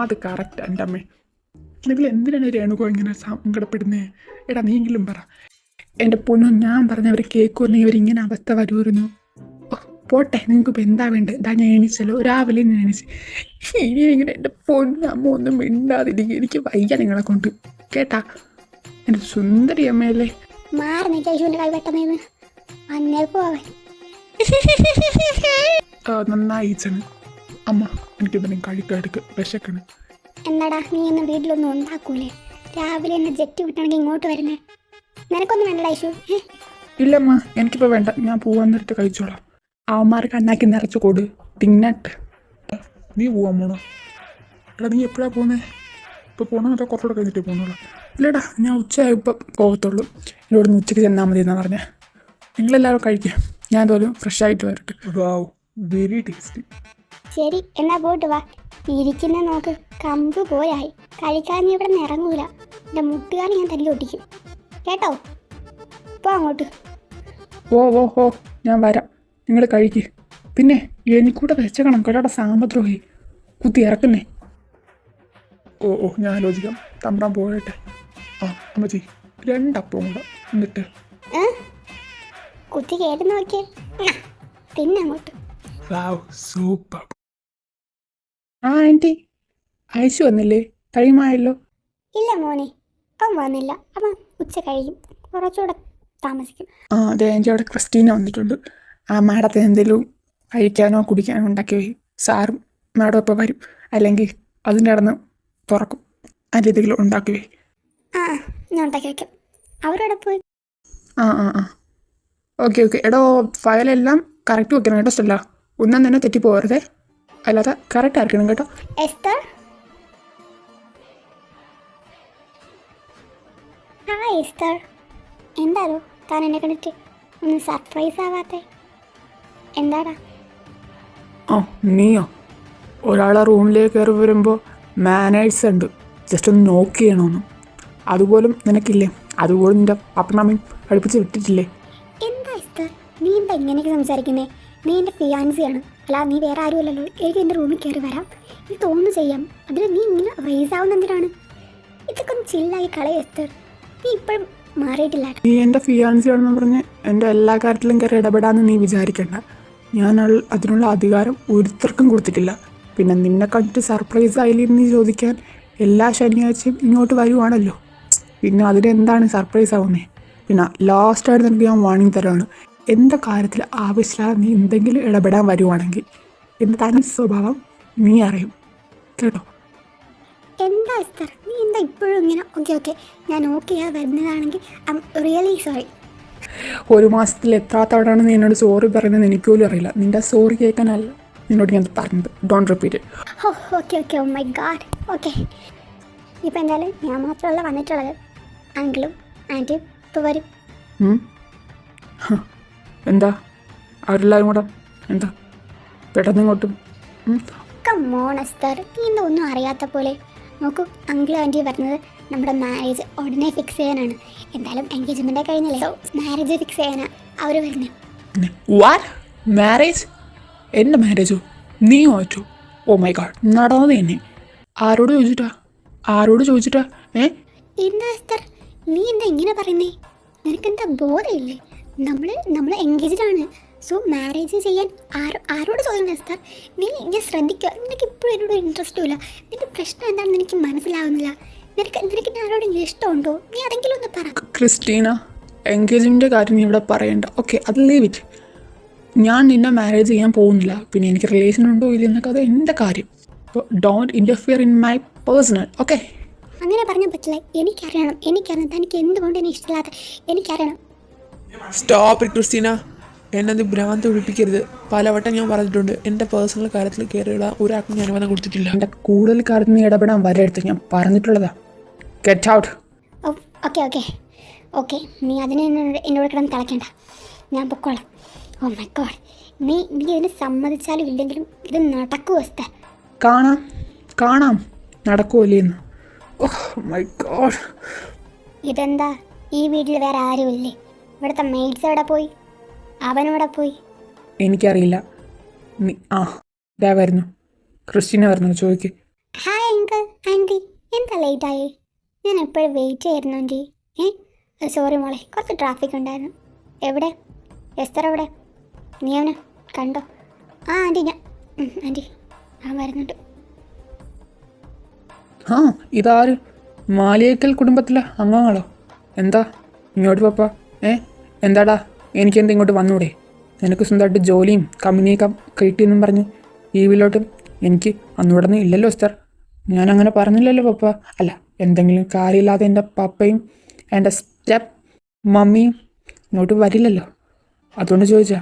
അത് കറക്റ്റ് എൻ്റെ അമ്മേ. നിങ്ങൾ എന്തിനാണ് രേണുകോ ഇങ്ങനെ സങ്കടപ്പെടുന്നേ? എടാ നീയെങ്കിലും പറ. എൻ്റെ പൊന്നും ഞാൻ പറഞ്ഞവർ കേൾക്കുമെന്ന് ഇവരിങ്ങനെ അവസ്ഥ വരുമായിരുന്നു. പോട്ടെ, നിങ്ങൾക്കിപ്പോൾ എന്താ വേണ്ടത്? ഇതാ ഞാൻ എണീച്ചല്ലോ, രാവിലെ ഞാൻ എണീച്ച്. ഇനി ഇങ്ങനെ എൻ്റെ പൊന്നമ്മ ഒന്നും മിണ്ടാതിരിക്കും. എനിക്ക് വയ്യ നിങ്ങളെ കൊണ്ട് കേട്ടാ? എൻ്റെ സുന്ദരി അമ്മയല്ലേ. മാറി നിൽക്കാൻ കൈ വെട്ടുന്നേന്ന് അന്നേക്കും അവൻ നന്നായി ചെന്ന്. അമ്മ എനിക്കെന്തെങ്കിലും കഴിക്കാടുക്ക് വിശക്കണ്. എന്നാടാ നീ ഇന്ന് വീട്ടിലൊന്നും ഉണ്ടാക്കൂലേ? രാവിലെ എന്നെ ജെറ്റ് വിട്ടാണെങ്കിൽ ഇങ്ങോട്ട് വരുന്നേ. നിനക്കൊന്നും വേണ്ടടാ ഐശു? ഇല്ലമ്മ എനിക്കിപ്പോൾ വേണ്ട, ഞാൻ പോവാൻ നേരത്തെ കഴിച്ചോളാം. അവന്മാർക്ക് അണ്ണാക്കി നിറച്ച് കൊടു തിന്നട്ട്. നീ പോവാൻ പോണോ? എടാ നീ എപ്പോഴാണ് പോകുന്നത്? ഇപ്പോൾ പോകണോ അതോ കുറച്ചുകൂടെ കഴിഞ്ഞിട്ട് പോകുന്നുള്ളൂ? ഇല്ലടാ ഞാൻ ഉച്ചയായപ്പോൾ പോകത്തുള്ളൂ. എന്നോട് നിന്ന് ഉച്ചയ്ക്ക് ചെന്നാൽ മതി എന്നാണ് പറഞ്ഞത്. നിങ്ങളെല്ലാവരും കഴിക്കുക, ഞാൻ തോലും ഫ്രഷ് ആയിട്ട് വരട്ടെ. Wow very tasty. ശരി എന്നാ പോയിട്ട് വാ. ഇരിക്കുന്ന നോക്ക് കമ്പ് പോയായി. കഴിക്കാൻ നീ ഇവിടെ നിന്ന് ഇറങ്ങൂല. എൻ്റെ മുട്ടുകാരൻ ഞാൻ തല്ലി ഒട്ടിക്കും കേട്ടോ. പോ അങ്ങോട്ട്. ഓ ഞാൻ വരാം, നിങ്ങൾ കഴിക്ക്. പിന്നെ എനിക്കൂടെ വെച്ചേക്കണം കേട്ടോ, സാമ്പദ്രോഹി കുത്തി ഇറക്കുന്നേ. ഓ ഞാൻ ആലോചിക്കാം. തമ്പ്രാൻ പോകട്ടെ. അമ്മച്ചി 2 അപ്പം കൂടെ എന്നിട്ട് കുത്തി കേട്ട് നോക്കിയേ, തിന്നങ്ങോട്ട്. സൂപ്പർ. ആൻറ്റി ഐശു വന്നില്ലേ? ടൈമായല്ലോ. ഇല്ല മോനെ, അവൻ വന്നില്ല. അവൻ ഉച്ച കഴിയും, കുറച്ചുകൂടെ താമസിക്കും. അതെ, എൻ്റെ അവിടെ ക്രിസ്റ്റീന വന്നിട്ടുണ്ട്. മാഡത്തിന് എന്തെങ്കിലും കഴിക്കാനോ കുടിക്കാനോ ഉണ്ടാക്കി പോയി. സാറും മാഡം ഇപ്പോൾ വരും, അല്ലെങ്കിൽ അതിൻ്റെ ഇടന്ന് തുറക്കും. അതിൻ്റെ എന്തെങ്കിലും ഉണ്ടാക്കി പോയി. ഞാൻ ഉണ്ടാക്കി വയ്ക്കാം. അവരോടെ പോയി. ഓക്കെ എടോ, ഫയലെല്ലാം കറക്റ്റ് വെക്കണം കേട്ടോ സ്റ്റെല്ല. ഒന്നും തന്നെ തെറ്റിപ്പോകരുതേ, അല്ലാതെ കറക്റ്റ് ആയിരിക്കണം കേട്ടോ. എസ്തർ, ഹായ് എസ്തർ. എന്താണോ താൻ എന്നെ കണ്ടിട്ട് ഒന്ന് സർപ്രൈസ് ആവാത്തേ? എന്താടാ? നീയോ? ഒരാളെ റൂമിലേക്ക് കയറി വരുമ്പോൾ മാനേഴ്സ് ഉണ്ട്, ജസ്റ്റ് ഒന്ന് നോക്ക് ചെയ്യണമെന്ന്. അതുപോലും നിനക്കില്ലേ? അതുപോലും നിൻ്റെ പപ്പനമ്മയും പഠിപ്പിച്ച് വിട്ടിട്ടില്ലേ? എന്താ എസ്തർ നീ എന്താ ഇങ്ങനെയൊക്കെ സംസാരിക്കുന്നേ? നീ എൻ്റെ ഫിയാൻസിയാണ്, അല്ല നീ വേറെ ആരുമല്ലല്ലോ. എനിക്ക് എൻ്റെ റൂമിൽ കയറി വരാം, എനിക്ക് തോന്നുന്നു ചെയ്യാം. അതിന് നീ ഇങ്ങനെ റേസ് ആവുന്ന എന്തിനാണ്? ഇതൊക്കെ ഒന്ന് ചില്ലായി കളയ എസ്തർ. നീ ഇപ്പോഴും മാറിയിട്ടില്ല. നീ എൻ്റെ ഫിയാൻസിയാണെന്ന് പറഞ്ഞ് എൻ്റെ എല്ലാ കാര്യത്തിലും കയറി ഇടപെടാമെന്ന് നീ വിചാരിക്കണ്ട. ഞാൻ അതിനുള്ള അധികാരം ഒരുത്തർക്കും കൊടുത്തിട്ടില്ല. പിന്നെ നിന്നെ കണ്ടിട്ട് സർപ്രൈസ് ആയില്ലെന്ന് നീ ചോദിക്കാൻ എല്ലാ ശനിയാഴ്ചയും ഇങ്ങോട്ട് വരുവാണല്ലോ. പിന്നെ അതിനെന്താണ് സർപ്രൈസ് ആവുന്നേ? പിന്നെ ലാസ്റ്റായിട്ട് നിനക്ക് ഞാൻ വാണിംഗ് തരാണ്. എൻ്റെ കാര്യത്തിൽ ആവശ്യമില്ലാതെ നീ എന്തെങ്കിലും ഇടപെടാൻ വരുവാണെങ്കിൽ എൻ്റെ തനി സ്വഭാവം നീ അറിയും കേട്ടോ. എന്താ എസ്തർ നീ എന്താ ഇപ്പോഴും ഇങ്ങനെ? ഓക്കെ ഞാൻ ഓക്കെയാ വരുന്നതാണെങ്കിൽ ഐ എം റിയലി സോറി. 1 മാസത്തിൽ എത്ര തവണയാണ് നീ എന്നോട് സോറി പറയുന്നത് എനിക്ക് പോലും അറിയില്ല. നിൻ്റെ സോറി കേൾക്കാനല്ല നിന്നോട് ഞാൻ പറഞ്ഞത്. Don't repeat. Okay oh my God. Okay ഇപ്പം എന്തായാലും ഞാൻ മാത്രമല്ല വന്നിട്ടുള്ളത്, അങ്കിളും ആൻറ്റിയും ഇപ്പോൾ വരും. എന്താ അവരെല്ലാവരും കൂടെ എന്താ പെട്ടെന്ന് ഇങ്ങോട്ടും മോണസ്തർ നീ എന്താ ഒന്നും അറിയാത്ത പോലെ. നോക്കൂ, അങ്കിൾ ആൻറ്റി പറഞ്ഞത് നമ്മുടെ മാരേജ് ഉടനെ ഫിക്സ് ചെയ്യാനാണ്. എന്തായാലും എൻഗേജ്മെൻ്റ് കഴിഞ്ഞല്ലേ, സോ മാരേജ് ഫിക്സ് ചെയ്യാനാണ് അവർ വരുന്നത്. വാട്ട്? മാരേജ്? എൻ്റെ മാരേജോ? നീ വായിച്ചോ? ഓ മൈ ഗോഡ്, നടന്നത് തന്നെ. ആരോട് ചോദിച്ചിട്ടാ? എന്താ അസ്തർ, നീ എന്താ ഇങ്ങനെ പറയുന്നേ? നിനക്കെന്താ ബോധമില്ലേ? നമ്മൾ എൻഗേജ്ഡ് ആണ്. സോ മാരേജ് ചെയ്യാൻ ആരോട് ചോദിക്കണം അസ്തർ? നീ ഞാൻ ശ്രദ്ധിക്കുക. നിനക്ക് ഇപ്പോഴും എന്നോട് ഇൻട്രസ്റ്റും ഇല്ല. നിന്റെ പ്രശ്നം എന്താണെന്ന് എനിക്ക് മനസ്സിലാവുന്നില്ല. നിനക്ക് ആരോടെങ്കിലും ഇഷ്ടമുണ്ടോ? നീ അതെങ്കിലും ഒന്ന് പറ. ക്രിസ്റ്റീന, എൻഗേജ്മെൻ്റ് കാര്യം നീ ഇവിടെ പറയണ്ട. ഓക്കെ, അത് ലീവ് ഇറ്റ്. ഞാൻ നിന്നെ മാരേജ് ചെയ്യാൻ പോകുന്നില്ല. പിന്നെ എനിക്ക് റിലേഷൻ ഉണ്ടോ ഇല്ലെന്നൊക്കെ അത് എൻ്റെ കാര്യം. അപ്പോൾ don't interfere in my personal. Okay? അങ്ങനെ പറഞ്ഞാൽ പറ്റില്ല. എനിക്കറിയണം തനിക്ക് എന്തുകൊണ്ട് എന്നെ ഇഷ്ടമില്ലാത്ത എനിക്കറിയണം. Stop it Christina. എന്നത് ഭ്രാന്ത് ഒഴിപ്പിക്കരുത്. പലവട്ടം ഞാൻ പറഞ്ഞിട്ടുണ്ട്, എൻ്റെ പേഴ്സണൽ കാര്യത്തിൽ കയറിയുള്ള ഒരാൾക്കും ഞാൻ അനുവാദം കൊടുത്തിട്ടില്ല. എൻ്റെ കൂടുതൽ കാര്യത്തിൽ നീ ഇടപെടാൻ വരരുത്, ഞാൻ പറഞ്ഞിട്ടുള്ളതാ. Get out. ഓക്കെ നീ അതിനെ എന്നോട് കിടന്ന് തിളയ്ക്കണ്ട. ഞാൻ പൊക്കോളാം. ഓ മൈ ഗോഡ്, നീ ഇതിന് സമ്മതിച്ചാലും ഇല്ലെങ്കിലും ഇത് നടക്കുമോ അസ്തർ? കാണാം നടക്കുമല്ലേന്ന്. Oh my God. ഇതെന്താ, ഈ വീട്ടിൽ വേറെ ആരുമില്ലേ? ഇവിടുത്തെ മെയ്ഡ്സ് എവിടെ പോയി? അവനെവിടെ പോയി? എനിക്കറിയില്ല. നീ ഇതാ വരുന്നു, ക്രിസ്റ്റീന വരുന്നു. ചോദിക്ക്. ഹായ് അങ്കിൾ ആൻറ്റി, എന്താ ലേറ്റായി? ഞാൻ എപ്പോഴും വെയിറ്റ് ചെയ്യായിരുന്നു ആൻറ്റി. സോറി മോളെ, കുറച്ച് ട്രാഫിക് ഉണ്ടായിരുന്നു. എവിടെ എസ്തർ? എവിടെ? നീ അവനെ കണ്ടോ? ആൻറ്റി ആൻറ്റി അവൻ വരുന്നുണ്ട്. ഇതാര്? മാലിയേക്കൽ കുടുംബത്തിലെ അംഗങ്ങളോ? എന്താ ഇങ്ങോട്ട് പപ്പ? എന്താടാ, എനിക്കെന്താ ഇങ്ങോട്ട് വന്നൂടെ? നിനക്ക് സ്വന്തമായിട്ട് ജോലിയും കമ്പനിയൊക്കെ കിട്ടിയെന്നും പറഞ്ഞ് ഈ വീട്ടിലോട്ടും എനിക്ക് അന്നൂടെ ഒന്നും ഇല്ലല്ലോ എസ്തർ. ഞാനങ്ങനെ പറഞ്ഞില്ലല്ലോ പപ്പ. അല്ല, എന്തെങ്കിലും കാര്യമില്ലാതെ എൻ്റെ പപ്പയും എൻ്റെ സ്റ്റെപ്പ് മമ്മിയും ഇങ്ങോട്ട് വരില്ലല്ലോ, അതുകൊണ്ട് ചോദിച്ചാ.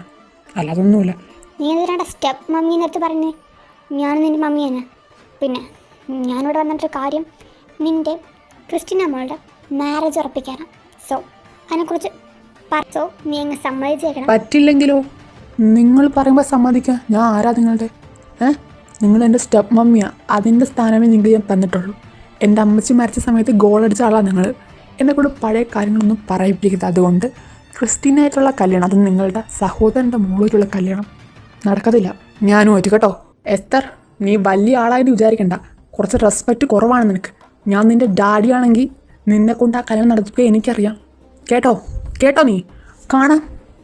അല്ല, അതൊന്നുമില്ല. നീ എന്തിനാണ് സ്റ്റെപ്പ് മമ്മി എന്നടുത്ത് പറഞ്ഞേ? ഞാൻ നിൻ്റെ മമ്മി തന്നെ. പിന്നെ ഞാനിവിടെ വന്നിട്ടൊരു കാര്യം, നിൻ്റെ ക്രിസ്റ്റീന മോളുടെ മാരേജ് ഉറപ്പിക്കാനാണ്. സോ അതിനെക്കുറിച്ച് നീ അങ്ങ് സമ്മതിച്ചേക്കണം. പറ്റില്ലെങ്കിലോ? നിങ്ങൾ പറയുമ്പോൾ സമ്മതിക്കാം. ഞാൻ ആരാ നിങ്ങളുടെ? നിങ്ങൾ എൻ്റെ സ്റ്റെപ്പ് മമ്മിയാണ്. അതിൻ്റെ സ്ഥാനമേ നിങ്ങൾ ഞാൻ തന്നിട്ടുള്ളൂ. എൻ്റെ അമ്മച്ചി മരിച്ച സമയത്ത് ഗോളടിച്ച ആളാണ് നിങ്ങൾ. എന്നെക്കൂടെ പഴയ കാര്യങ്ങളൊന്നും പറയിപ്പിക്കരുത്. അതുകൊണ്ട് ക്രിസ്റ്റീനായിട്ടുള്ള കല്യാണം, അത് നിങ്ങളുടെ സഹോദരൻ്റെ മോളിലുള്ള കല്യാണം നടക്കത്തില്ല. ഞാനും ഒറ്റ കേട്ടോ. എസ്തർ, നീ വലിയ ആളായിട്ട് വിചാരിക്കണ്ട. കുറച്ച് റെസ്പെക്റ്റ് കുറവാണ് നിനക്ക്. ഞാൻ നിൻ്റെ ഡാഡിയാണെങ്കിൽ നിന്നെ കൊണ്ട് ആ കല്യാണം നടത്തിക്കുക എനിക്കറിയാം. കേട്ടോ നീ? കാണാം,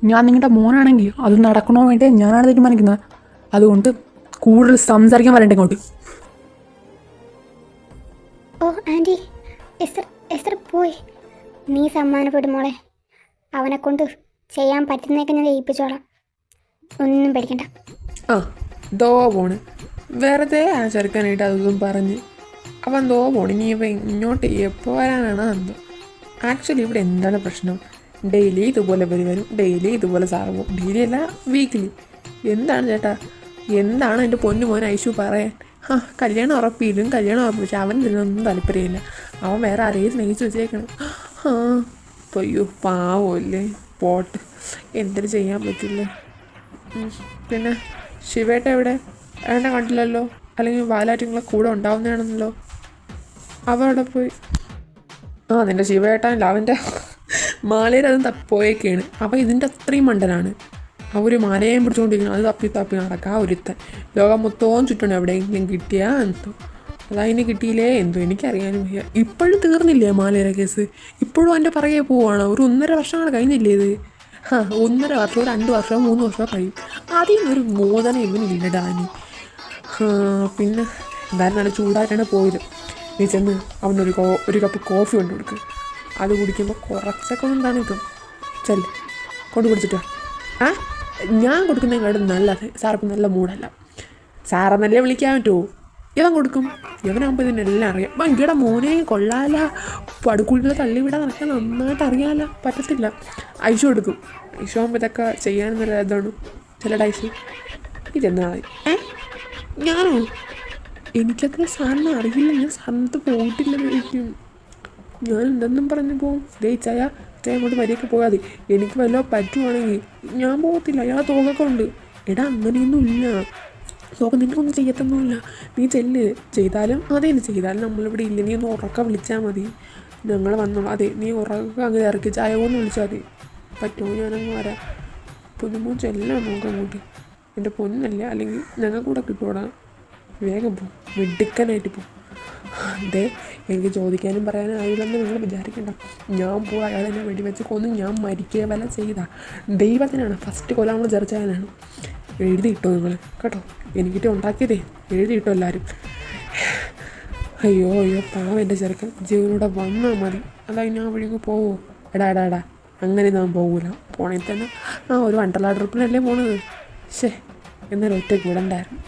ഞാൻ നിങ്ങളുടെ മോനാണെങ്കിൽ അത് നടക്കണോ വേണ്ടേ ഞാനാണ് തീരുമാനിക്കുന്നത്. അതുകൊണ്ട് കൂടുതൽ സംസാരിക്കാൻ വരണ്ട ഇങ്ങോട്ട്. ഓ ആൻറ്റി, എസ്തർ പോയി. നീ സമ്മാനപ്പെടും മോളെ. അവനെ കൊണ്ട് ചെയ്യാൻ പറ്റുന്നതൊക്കെ ഞാൻ ഏൽപ്പിച്ചോളാം. ഒന്നും പേടിക്കണ്ട. ദോ പോണ്. വെറുതെ ആ ചെറുക്കാനായിട്ട് അതൊന്നും പറഞ്ഞ് അവൻ ദോ പോണ്. ഇനി ഇവ ഇങ്ങോട്ട് എപ്പോൾ വരാനാണ് എന്തോ. ആക്ച്വലി ഇവിടെ എന്താണ് പ്രശ്നം? ഡെയിലി ഇതുപോലെ വരും, ഡെയിലി ഇതുപോലെ സാറ് പോകും. ഡെയിലി അല്ല, വീക്കിലി. എന്താണ് ചേട്ടാ, എന്താണ് എൻ്റെ പൊന്നു മോൻ ഐഷു പറയാൻ? കല്യാണം ഉറപ്പിച്ചു. അവൻ ഇതിനൊന്നും താല്പര്യമില്ല. അവൻ വേറെ ആരെയും സ്നേഹിച്ച് വെച്ചേക്കണം. അയ്യോ പാവമല്ലേ, പോട്ട്, എന്തൊരു ചെയ്യാൻ പറ്റില്ല. പിന്നെ ശിവേട്ട എവിടെ? എന്നെ കണ്ടില്ലല്ലോ. അല്ലെങ്കിൽ വാലാറ്റിങ്ങളെ കൂടെ ഉണ്ടാവുന്നതാണെന്നല്ലോ. അവവിടെ പോയി. നിൻ്റെ ശിവേട്ടനല്ല, അവൻ്റെ മാലയിൽ അതും തപ്പോയൊക്കെയാണ്. അപ്പോൾ ഇതിൻ്റെ അത്രയും മണ്ടനാണ്. ഒരു മാലയും പിടിച്ചുകൊണ്ടിരിക്കണം. അത് തപ്പി നടക്കാം. ഒരുത്തൻ ലോകം മൊത്തവും ചുറ്റണം. എവിടെയെങ്കിലും കിട്ടിയാ എന്തോ. അതതിന് കിട്ടിയില്ലേ എന്തോ, എനിക്കറിയാനും വയ്യ. ഇപ്പോഴും തീർന്നില്ലേ മാലയുടെ കേസ്? ഇപ്പോഴും എൻ്റെ പുറകെ പോവുകയാണ്. ഒരു 1.5 വർഷമാണ് കഴിഞ്ഞില്ലേ ഇത്? 1.5 വർഷമോ 2 വർഷമോ 3 വർഷമോ കഴിയും. അതിൽ നിന്നൊരു മോദന ഇവനില്ല ഡാനി. പിന്നെ എന്തായാലും നല്ല ചൂടായിട്ടാണ് പോയത്. നീ ചെന്ന് അവനൊരു കപ്പ് കോഫി കൊണ്ട് കൊടുക്കുക. അത് കുടിക്കുമ്പോൾ കുറച്ചൊക്കെ ഒന്നും തണുക്കും. ചെല്ല്, കൊണ്ട് കുടിച്ചിട്ടോ. ഞാൻ കൊടുക്കുന്നതിനേക്കാളും നല്ലത്. സാറിപ്പോൾ നല്ല മൂടല്ല. സാറെന്നല്ലേ വിളിക്കാൻ പറ്റുമോ? ഇവൻ കൊടുക്കും. ഇവനാകുമ്പോൾ ഇതിനെല്ലാം അറിയാം. ഇവിടെ മോനെ കൊള്ളാല, പടുക്കുള്ളിൽ തള്ളിവിടാൻ നടക്കാൻ നന്നായിട്ട് അറിയാമല്ല. പറ്റത്തില്ല. ഐഷു കൊടുക്കും. ഐഷു ആകുമ്പോൾ ഇതൊക്കെ ചെയ്യാനെന്നൊരു ഇതാണ്. ചിലയുടെ ഐഷു ഇതെന്നാ മതി. ഞാനോ? എനിക്കത്ര സാറിന് അറിയില്ല. ഞാൻ സാറിനകത്ത് പോയിട്ടില്ലെന്നായിരിക്കും. ഞാൻ എന്തെന്നും പറഞ്ഞു പോവും. ചായ അങ്ങോട്ട് വരിയൊക്കെ പോകാതെ. എനിക്ക് വല്ലതും പറ്റുവാണെങ്കിൽ ഞാൻ പോകത്തില്ല. അയാൾ തോക്കൊക്കെ ഉണ്ട്. എടാ അങ്ങനെയൊന്നും ഇല്ല. നോക്ക് നിന്നൊന്നും ചെയ്യത്തൊന്നുമില്ല. നീ ചെല്ല്, ചെയ്താലും നമ്മളിവിടെ ഇല്ല. നീ ഒന്ന് ഉറക്ക വിളിച്ചാൽ മതി, ഞങ്ങൾ വന്നോളാം. അതെ, നീ ഉറക്ക അങ്ങനെ ഇറക്കി ചായ കൊണ്ട് വിളിച്ചാൽ മതി. പറ്റുമോ? ഞാനങ്ങ് വരാം. പൊന്നുമോ ചെല്ലാം നോക്കാം അങ്ങോട്ട്. എൻ്റെ പൊന്നല്ലേ, അല്ലെങ്കിൽ ഞങ്ങൾക്ക് കൂടെ കിട്ടുവാടാ. വേഗം പോ, വെടുക്കനായിട്ട് പോ. അതെ, എനിക്ക് ചോദിക്കാനും പറയാനും ആയില്ലെന്ന് നിങ്ങൾ വിചാരിക്കണ്ട. ഞാൻ പോയി അയാൾ എന്നെ വെടിവെച്ച് കൊന്ന് ഞാൻ മരിക്കുക വല്ല ചെയ്താ ദൈവത്തിനാണ്. ഫസ്റ്റ് കൊല്ലം നമ്മൾ ചെറുച്ചാനാണ്. എഴുതിയിട്ടോ നിങ്ങൾ കേട്ടോ, എനിക്കിട്ട് ഉണ്ടാക്കിയതേ എഴുതിയിട്ടോ എല്ലാവരും. അയ്യോ പാവം എൻ്റെ ചെറുക്കൻ ജീവനോടെ വന്നാൽ മതി. അതായത് ഞാൻ വഴിക്ക് പോവോ? എടാ അങ്ങനെ ഞാൻ പോകൂല. പോണേ തന്നെ ഒരു വണ്ടർലാ ട്രിപ്പിനല്ലേ പോണത്. ശേ, എന്നാലും ഒറ്റയ്ക്ക് വിടണ്ടായിരുന്നു.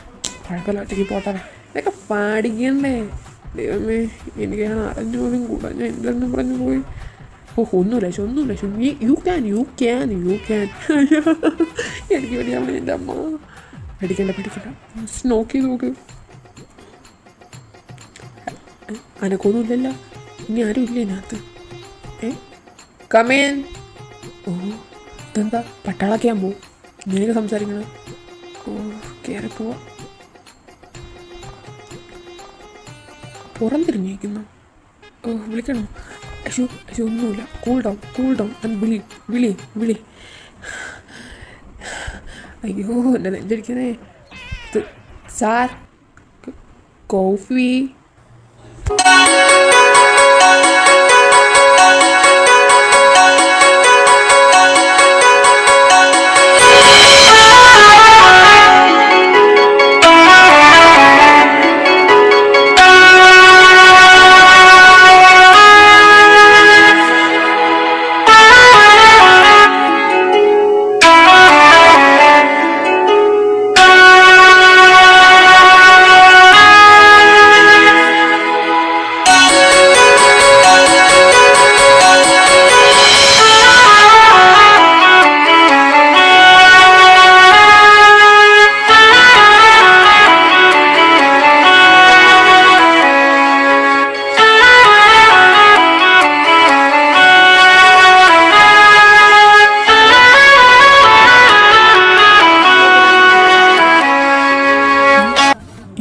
കുഴപ്പമില്ല, ഒറ്റയ്ക്ക് പോട്ടെ. ഇതൊക്കെ പാടിക്കണ്ടേ? ദൈവമേ, എനിക്കാണ് അറിഞ്ഞു പോലും കൂടാ. ഞാൻ എന്തെന്ന് പറഞ്ഞു പോയി. ഒന്നുമില്ല. You can. എനിക്ക് വേണ്ടിയാണ് എൻ്റെ അമ്മ. പഠിക്കണ്ട. നോക്ക്. അനക്കൊന്നുമില്ലല്ലോ. ഇനി ആരും ഇല്ല ഇതിനകത്ത്. കമേൻ. ഓ, ഇതെന്താ പട്ടാളൊക്കെ ആകുമ്പോൾ ഇങ്ങനെയൊക്കെ സംസാരിക്കണം? ഓ, കയറി പോവാ. പുറം തിരിഞ്ഞേക്കുന്നു. ഓ, വിളിക്കണോ? അശു ഒന്നുമില്ല. Cool down. വിളി. അയ്യോ, എൻ്റെ നെഞ്ചടിക്കണേ. Sir, coffee.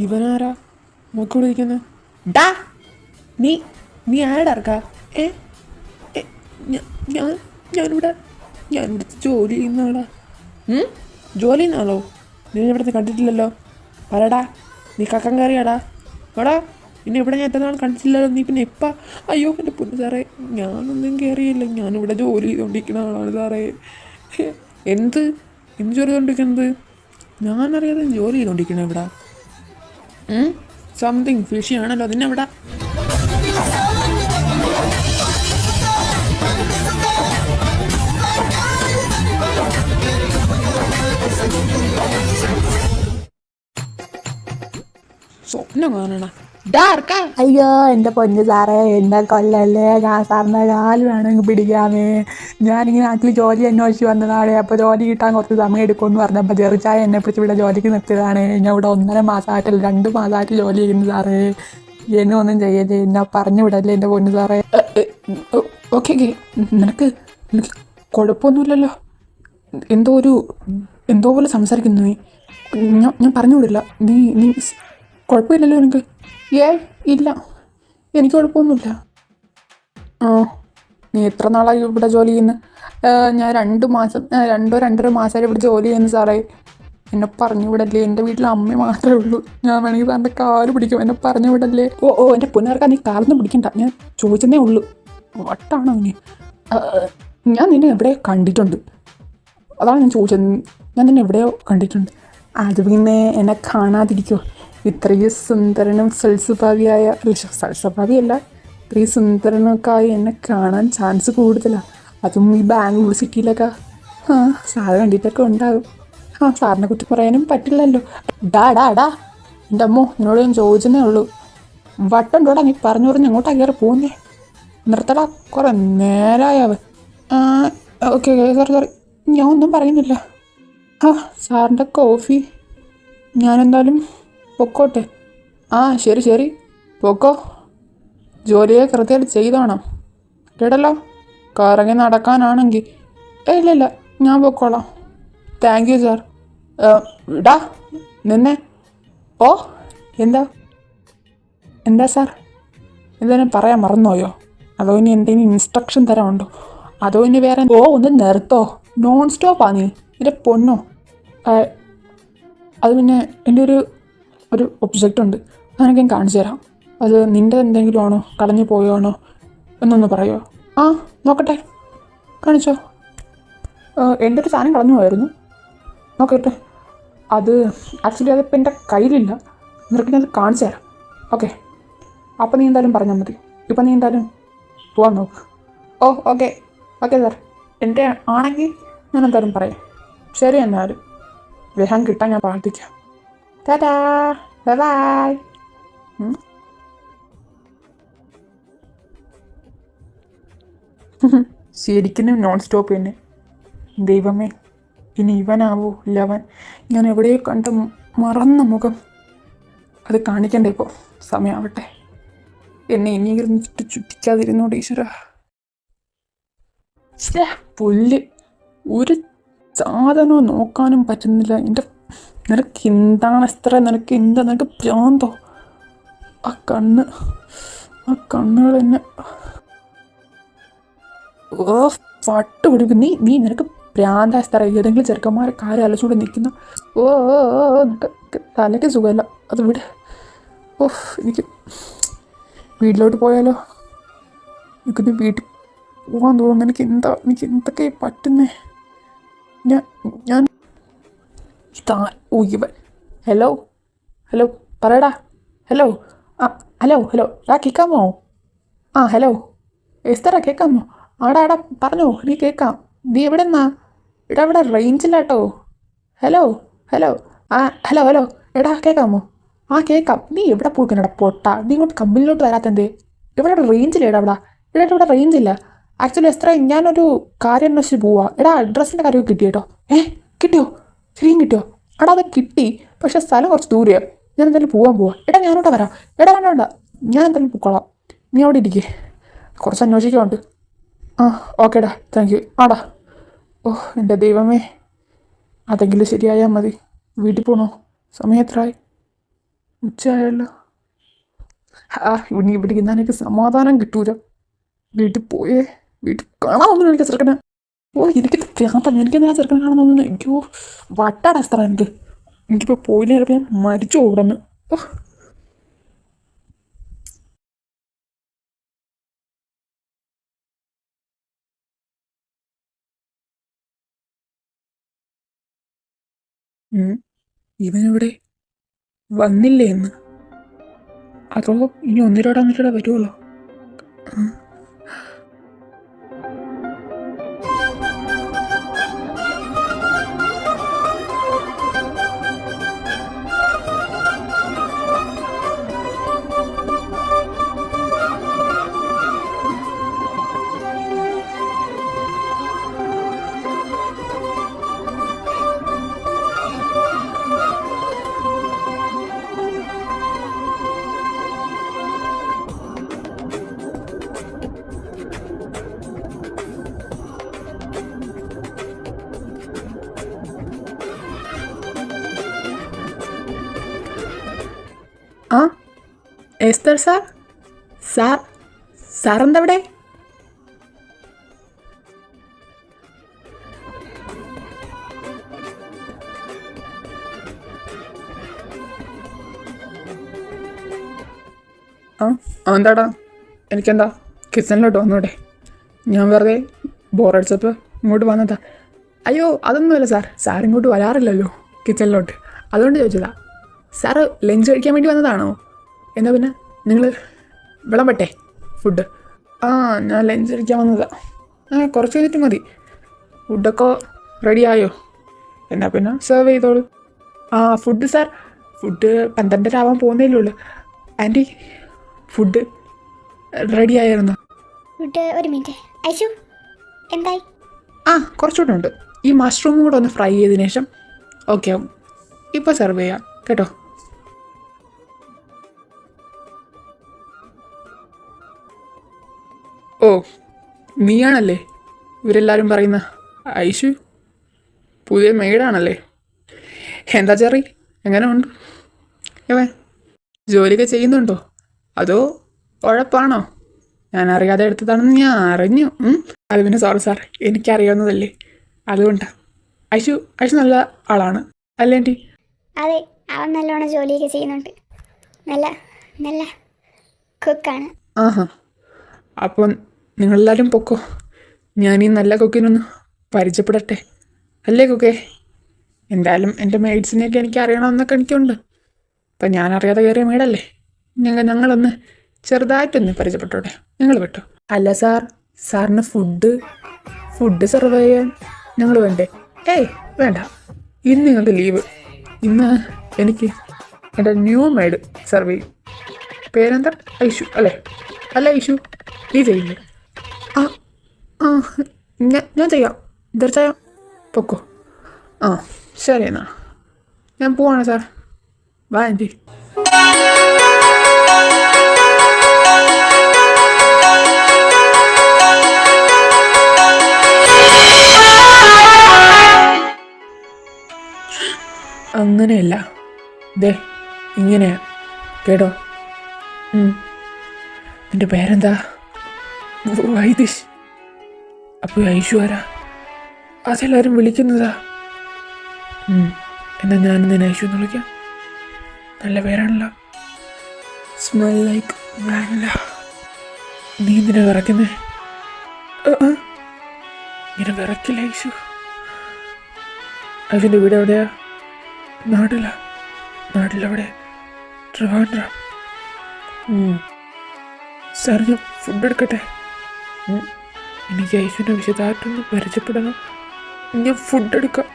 ഇവനാരാ നോക്കിവിടെ ഇരിക്കുന്നത്? ഡാ, നീ ആരുടെ ഇറക്കാ? ഞാനിവിടെ ജോലി ചെയ്യുന്നതാടാ. ജോലി ചെയ്യുന്നാളോ? നീ ഇവിടുത്തെ കണ്ടിട്ടില്ലല്ലോ. പറടാ, നീ കക്കം കയറിയാടാ. എടാ, പിന്നെ ഇവിടെ ഞാൻ എത്ര നാൾ കണ്ടിട്ടില്ലല്ലോ. നീ പിന്നെ എപ്പാ? അയ്യോ എൻ്റെ പൊന്നു സാറേ, ഞാനൊന്നും കയറിയില്ല. ഞാനിവിടെ ജോലി ചെയ്തുകൊണ്ടിരിക്കുന്ന ആളാണ് സാറേ. എന്ത് ജോലി ചെയ്തുകൊണ്ടിരിക്കുന്നത്? ഞാനറിയാതെ ജോലി ചെയ്തുകൊണ്ടിരിക്കണേ ഇവിടെ. സംതിങ് ഫിഷിയാണല്ലോ അതിനെവിടെ? സ്വപ്നം കാണണ. അയ്യോ എൻ്റെ പൊന്നു സാറേ, എന്നെ കൊല്ലല്ലേ. ഞാൻ സാറിൻ്റെ കാല് വേണമെങ്കിൽ പിടിക്കാമേ. ഞാനിങ്ങനെ നാട്ടിൽ ജോലി അന്വേഷിച്ച് വന്നതാണ്. അപ്പോൾ ജോലി കിട്ടാൻ കുറച്ച് സമയം എടുക്കുമെന്ന് പറഞ്ഞപ്പോൾ ചെറുച്ചായ എന്നെ പിടിച്ച് ഇവിടെ ജോലിക്ക് നിർത്തിയതാണ്. ഞാൻ ഇവിടെ 1.5 മാസമായിട്ടില്ല, 2 മാസമായിട്ട് ജോലി ചെയ്യുന്നു സാറേ. എന്നെ ഒന്നും ചെയ്യല്ലേ, എന്നെ പറഞ്ഞു വിടല്ലേ എൻ്റെ പൊന്നു സാറേ. ഓക്കെ, നിനക്ക് കുഴപ്പമൊന്നുമില്ലല്ലോ. എന്തോ പോലെ സംസാരിക്കുന്നു. ഞാൻ പറഞ്ഞു വിടില്ല. നീ കുഴപ്പമില്ലല്ലോ നിനക്ക്? ഇല്ല, എനിക്ക് കുഴപ്പമൊന്നുമില്ല. നീ എത്ര നാളായി ഇവിടെ ജോലി ചെയ്യുന്നത്? ഞാൻ 2 മാസം 2.5 മാസമായിട്ട് ഇവിടെ ജോലി ചെയ്യുന്നു സാറേ. എന്നെ പറഞ്ഞു വിടല്ലേ. എൻ്റെ വീട്ടിൽ അമ്മ മാത്രമേ ഉള്ളൂ. ഞാൻ വേണമെങ്കിൽ സാറിൻ്റെ കാല് പിടിക്കും. എന്നെ പറഞ്ഞു വിടല്ലേ. ഓ എൻ്റെ പുനർക്കാൻ നീ കാലൊന്നും പിടിക്കണ്ട. ഞാൻ ചോദിച്ചതേ ഉള്ളൂ. വട്ടാണോ നീ? ഞാൻ നിന്നെ എവിടെയോ കണ്ടിട്ടുണ്ട്, അതാണ് ഞാൻ ചോദിച്ചത്. ഞാൻ നിന്നെ എവിടെയോ കണ്ടിട്ടുണ്ട്. അത് പിന്നെ എന്നെ കാണാതിരിക്കുമോ? ഇത്രയും സുന്ദരനും സൽസ്വഭാവിയായ, സൽസ്വഭാവിയല്ല, ഇത്രയും സുന്ദരനൊക്കെ ആയി എന്നെ കാണാൻ ചാൻസ് കൂടുതലാണ്. അതും ഈ ബാംഗ്ലൂർ സിറ്റിയിലൊക്കെ. സാറ് കണ്ടിട്ടൊക്കെ ഉണ്ടാകും. സാറിനെ കുറിച്ച് പറയാനും പറ്റില്ലല്ലോ. ഡാ എൻ്റെ അമ്മോ, എന്നോട് ഞാൻ ചോദിച്ചതേ ഉള്ളൂ. വട്ടുണ്ടോടാ നീ പറഞ്ഞു അങ്ങോട്ടാ കയറി പോകുന്നേ. നിർത്തടാ, കുറേ നേരമായവൻ. ഓക്കെ സോറി, ഞാൻ ഒന്നും പറയുന്നില്ല. സാറിൻ്റെ കോഫി. ഞാനെന്തായാലും പൊക്കോട്ടെ. ശരി പൊക്കോ. ജോലിയെ കൃത്യമായിട്ട് ചെയ്തോണം കേട്ടല്ലോ. കറങ്ങി നടക്കാനാണെങ്കിൽ ഇല്ല, ഞാൻ പൊക്കോളാം. Thank you sir. ഇടാ നിന്നെ. ഓ എന്താ എന്താ സാർ? എന്തെങ്കിലും പറയാൻ മറന്നുപോയോ? അതോ ഇനി എന്തെങ്കിലും ഇൻസ്ട്രക്ഷൻ തരാനുണ്ടോ? അതോ ഇനി വേറെ ഒന്ന് നിർത്തോ? നോൺ സ്റ്റോപ്പാ നീ എൻ്റെ പൊന്നോ. അത് പിന്നെ എൻ്റെ ഒരു ഒബ്ജക്റ്റ് ഉണ്ട്, അതെനിക്ക് ഞാൻ കാണിച്ചു തരാം. അത് നിൻ്റെ എന്തെങ്കിലും ആണോ, കളഞ്ഞു പോയാണോ എന്നൊന്ന് പറയുമോ? ആ നോക്കട്ടെ, കാണിച്ചോ. എൻ്റെ ഒരു സാധനം കളഞ്ഞു പോയായിരുന്നു, നോക്കട്ടെ. അത് ആക്ച്വലി അതിപ്പോൾ എൻ്റെ കയ്യിലില്ല, നിനക്ക് ഞാൻ അത് കാണിച്ചു തരാം. ഓക്കെ, അപ്പം നീ എന്തായാലും പറഞ്ഞാൽ മതി. ഇപ്പം നീ എന്തായാലും പോവാൻ നോക്ക്. ഓ ഓക്കെ ഓക്കെ സാർ, എൻ്റെ ആണെങ്കിൽ ഞാൻ എന്തായാലും പറയാം. ശരി, എന്നാലും വേഗം കിട്ടാൻ ഞാൻ പ്രാർത്ഥിക്കാം. Tata, bye bye. ശരിക്കും നോൺ സ്റ്റോപ്പ് തന്നെ. ദൈവമേ, ഇനി ഇവനാവോ ഇല്ലവൻ? ഞാൻ എവിടെയോ കണ്ട് മറന്ന മുഖം അത് കാണിക്കണ്ടേ? ഇപ്പോൾ സമയമാവട്ടെ. എന്നെ ഇനിയെങ്കിലും ചുറ്റിക്കാതിരുന്നോട് ഈശ്വര. പുല്ല്, ഒരു സാധനവും നോക്കാനും പറ്റുന്നില്ല. നിനക്ക് എന്താണ് എത്ര? നിനക്ക് പ്രാന്തോ? ആ കണ്ണുകൾ എന്നെ പട്ട് പിടിക്കും. നീ നിനക്ക് പ്രാന്താസ്തറ. ഏതെങ്കിലും ചെറുക്കന്മാരെ കാര്യം അലച്ചുകൊണ്ട് നിൽക്കുന്ന നിനക്ക് തലയ്ക്ക് സുഖമല്ല. അത് വിട്. എനിക്ക് വീട്ടിലോട്ട് പോയാലോ? എനിക്കൊന്ന് വീട്ടിൽ പോകാൻ തോന്നുന്നു. എനിക്ക് എന്തൊക്കെ പറ്റുന്നേ? ഞാൻ ഇവൻ. ഹലോ പറയടാ. ഹലോ കേൾക്കാമോ? ഹലോ എസ്തറ, കേൾക്കാമോ? ആടാ പറഞ്ഞോ, നീ കേൾക്കാം. നീ എവിടെ നിന്നാ? ഇവിടെ റേഞ്ചില്ലാട്ടോ. ഹലോ ഹലോ എടാ കേൾക്കാമോ? കേൾക്കാം. നീ എവിടെ പോയിക്കണടാ പൊട്ടാ? നീ ഇങ്ങോട്ട് കമ്പനിയിലോട്ട് വരാത്തെന്തേ? ഇവിടെ റേഞ്ചില്ല. ഇവിടെ റേഞ്ചില്ല. ആക്ച്വലി എത്ര ഞാനൊരു കാര്യം അന്വേഷിച്ച് പോവാ. അഡ്രസ്സിൻ്റെ കാര്യമൊക്കെ കിട്ടി കേട്ടോ. കിട്ടിയോ? ശരിയും കിട്ടിയോ? അത് കിട്ടി, പക്ഷേ സ്ഥലം കുറച്ച് ദൂരെയാണ്. ഞാൻ എന്തായാലും പോവാ. ഞാനോട്ട് വരാം. വേണ്ട, ഞാൻ എന്തായാലും പൊക്കോളാം. നീ അവിടെ ഇരിക്കേ, കുറച്ച് അന്വേഷിക്കാനുണ്ട്. ഓക്കേടാ, താങ്ക് യു. എൻ്റെ ദൈവമേ, അതെങ്കിലും ശരിയായാൽ മതി. വീട്ടിൽ പോകണോ? സമയം എത്രയായി? ഉച്ചയായല്ലോ. ഇവിടെ ഇരുന്നാൽ എനിക്ക് സമാധാനം കിട്ടൂല. വീട്ടിൽ കാണാമെന്നു എനിക്ക് ചെറുക്കനെ. എനിക്ക് ഞാൻ ചെറുക്കനെ കാണാമെന്നു. അയ്യോ വട്ടാടാ എത്ര എനിക്കിപ്പോൾ പോയില്ലേ, ഞാൻ മരിച്ചു ഓടുന്നു. ഇവനിവിടെ വന്നില്ലേ എന്ന്? അതോ ഇനി ഒന്നിരോടെ വരുമല്ലോ? എസ്തർ സാർ എന്തവിടെ? എന്താടാ? എനിക്കെന്താ, കിച്ചണിലോട്ട് വന്നൂടെ? ഞാൻ വെറുതെ ബോറടിച്ചപ്പോൾ ഇങ്ങോട്ട് വന്നതാ. അയ്യോ അതൊന്നുമല്ല സാർ ഇങ്ങോട്ട് വരാറില്ലല്ലോ കിച്ചണിലോട്ട്, അതുകൊണ്ട് ചോദിച്ചതാ. സാറ് ലഞ്ച് കഴിക്കാൻ വേണ്ടി വന്നതാണോ? എന്നാൽ പിന്നെ നിങ്ങൾ വിളമ്പട്ടെ ഫുഡ്? ഞാൻ ലഞ്ച് കഴിക്കാൻ വന്നതാ. കുറച്ച് കഴിഞ്ഞിട്ട് മതി. ഫുഡൊക്കെ റെഡി ആയോ? എന്നാൽ പിന്നെ സെർവ് ചെയ്തോളൂ. ഫുഡ് 12:30 ആവാൻ പോകുന്നേലേ ഉള്ളൂ. ആൻറ്റി, ഫുഡ് റെഡി ആയിരുന്നു. ഒരു മിനിറ്റ് ഐശു, എന്തായി? കുറച്ചുകൂടെ ഉണ്ട്. ഈ മഷ്റൂമും കൂടെ ഒന്ന് ഫ്രൈ ചെയ്തതിന് ശേഷം ഓക്കെ ആവും. ഇപ്പോൾ സെർവ് ചെയ്യാം കേട്ടോ. നീയാണല്ലേ ഇവരെല്ലാവരും പറയുന്ന ഐശു? പുതിയ മെയ്ഡാണല്ലേ? എന്താ ചെറി, എങ്ങനെ ഉണ്ട് ഇവൻ? ജോലിയൊക്കെ ചെയ്യുന്നുണ്ടോ അതോ ഉഴപ്പാണോ? ഞാൻ അറിയാതെ എടുത്തതാണെന്ന് ഞാൻ അറിഞ്ഞു. അത് പിന്നെ സോറി സാർ, എനിക്കറിയാവുന്നതല്ലേ, അതുകൊണ്ടാണ്. ഐഷു നല്ല ആളാണ് അല്ലേ ആൻറ്റി? അതെ, അവൻ നല്ലോണം ജോലിയൊക്കെ ചെയ്യുന്നുണ്ട്. നല്ല നല്ല കുക്കാണ്. ആഹാ, അപ്പം നിങ്ങളെല്ലാവരും പൊക്കോ, ഞാൻ ഈ നല്ല കുക്കിനൊന്ന് പരിചയപ്പെടട്ടെ, അല്ലേ കുക്കേ? എന്തായാലും എൻ്റെ മെയ്ഡ്സിനെയൊക്കെ എനിക്ക് അറിയണമെന്നൊക്കെ എനിക്കുണ്ട്. അപ്പം ഞാൻ അറിയാതെ കയറിയ മെയ്ഡല്ലേ, ഞങ്ങളൊന്ന് ചെറുതായിട്ടൊന്ന് പരിചയപ്പെട്ടോട്ടെ. നിങ്ങൾ വിട്ടോ. അല്ല സാർ, സാറിന് ഫുഡ് സെർവ് ചെയ്യാൻ ഞങ്ങൾ വേണ്ടേ? ഏയ് വേണ്ട, ഇന്ന് നിങ്ങൾക്ക് ലീവ്. ഇന്ന് എനിക്ക് എൻ്റെ ന്യൂ മെയ്ഡ് സെർവ് ചെയ്യും. പേരെന്താ? ഐഷു അല്ലേ? അല്ല ഐഷു, നീ ചെയ്യില്ലേ? ആ ആ ഞാൻ ചെയ്യാം, തീർച്ചയായും. പൊക്കോ. ആ ശരി, എന്നാ ഞാൻ പോവാണ് സാർ. By anti. അങ്ങനെയല്ല, ദേ ഇങ്ങനെയാ കേട്ടോ. നിന്റെ പേരെന്താ? വൈദിഷ്. അപ്പോൾ ഐഷു ആരാ? അതെല്ലാവരും വിളിക്കുന്നതാ. എന്നാൽ ഞാൻ നിന്നെ ഐഷു എന്ന് വിളിക്കാം. നല്ല പേരാണല്ലോ. Smell like vanilla. നീ എന്തിനാ വിറയ്ക്കുന്നേ? ഇങ്ങനെ വിറക്കില്ല ഐഷു. ഐഷുൻ്റെ വീട് എവിടെയാ? നാട്ടിലെവിടെ? ട്രിവാൻഡ്രം. സാർ, ഞാൻ ഫുഡ് എടുക്കട്ടെ? എനിക്ക് ഐഷുവിനെ വിശദമായിട്ടൊന്ന് പരിചയപ്പെടണം. ഞാൻ ഫുഡ് എടുക്കാം.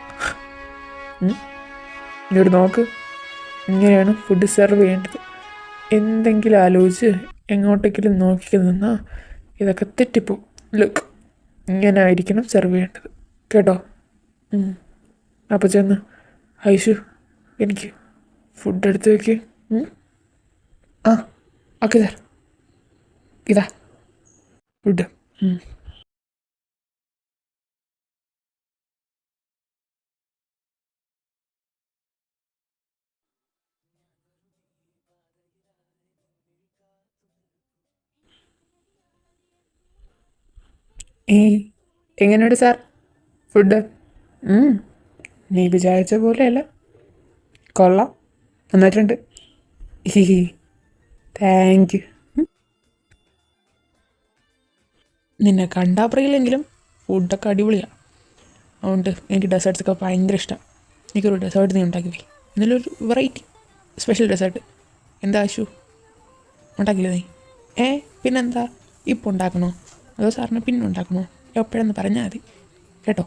ഇങ്ങോട്ട് നോക്ക്, ഇങ്ങനെയാണ് ഫുഡ് സെർവ് ചെയ്യേണ്ടത്. എന്തെങ്കിലും ആലോചിച്ച് എങ്ങോട്ടെങ്കിലും നോക്കി നിന്നാൽ ഇതൊക്കെ തെറ്റിപ്പോവും. ലുക്ക്, ഇങ്ങനെ ആയിരിക്കണം സെർവ് ചെയ്യേണ്ടത് കേട്ടോ. അപ്പോൾ ചെന്ന് ഐഷു എനിക്ക് ഫുഡ് എടുത്ത് വയ്ക്ക്. ആ ഓക്കെ സാർ, ഇതാ ഫുഡ്. എങ്ങനെയുണ്ട് സാർ ഫുഡ്? നീ വിചാരിച്ച പോലെയല്ല, കൊള്ളാം, നന്നായിട്ടുണ്ട്. Thank you. നിന്നെ കണ്ടാൽ പറയില്ലെങ്കിലും ഫുഡൊക്കെ അടിപൊളിയാണ്. അതുകൊണ്ട് എനിക്ക് ഡെസേർട്ട്സൊക്കെ ഭയങ്കര ഇഷ്ടമാണ്. എനിക്കൊരു ഡെസേർട്ട് നീ ഉണ്ടാക്കി പോയി, എന്നാലൊരു വെറൈറ്റി സ്പെഷ്യൽ ഡെസേർട്ട്. എന്താ ആശു, ഉണ്ടാക്കില്ലേ നീ? പിന്നെന്താ, ഇപ്പോൾ ഉണ്ടാക്കണോ അതോ സാറിന് പിന്നെ ഉണ്ടാക്കണോ? എപ്പോഴെന്ന് പറഞ്ഞാൽ മതി കേട്ടോ.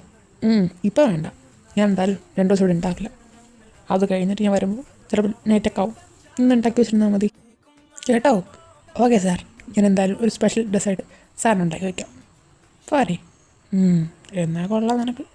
ഇപ്പോൾ വേണ്ട, ഞാൻ എന്തായാലും 2 ദിവസം ഇവിടെ ഉണ്ടാക്കില്ല. അത് കഴിഞ്ഞിട്ട് ഞാൻ വരുമ്പോൾ ചിലപ്പോൾ നൈറ്റൊക്കെ ആവും. ഇന്ന് ഉണ്ടാക്കി വെച്ചിരുന്നാൽ മതി കേട്ടോ. ഓക്കെ സാർ, ഞാൻ എന്തായാലും ഒരു സ്പെഷ്യൽ ഡെസേർട്ട് സാറിന് ഉണ്ടാക്കി വയ്ക്കാം. പോരെ? എന്നാൽ കൊള്ളാം നിനക്ക്.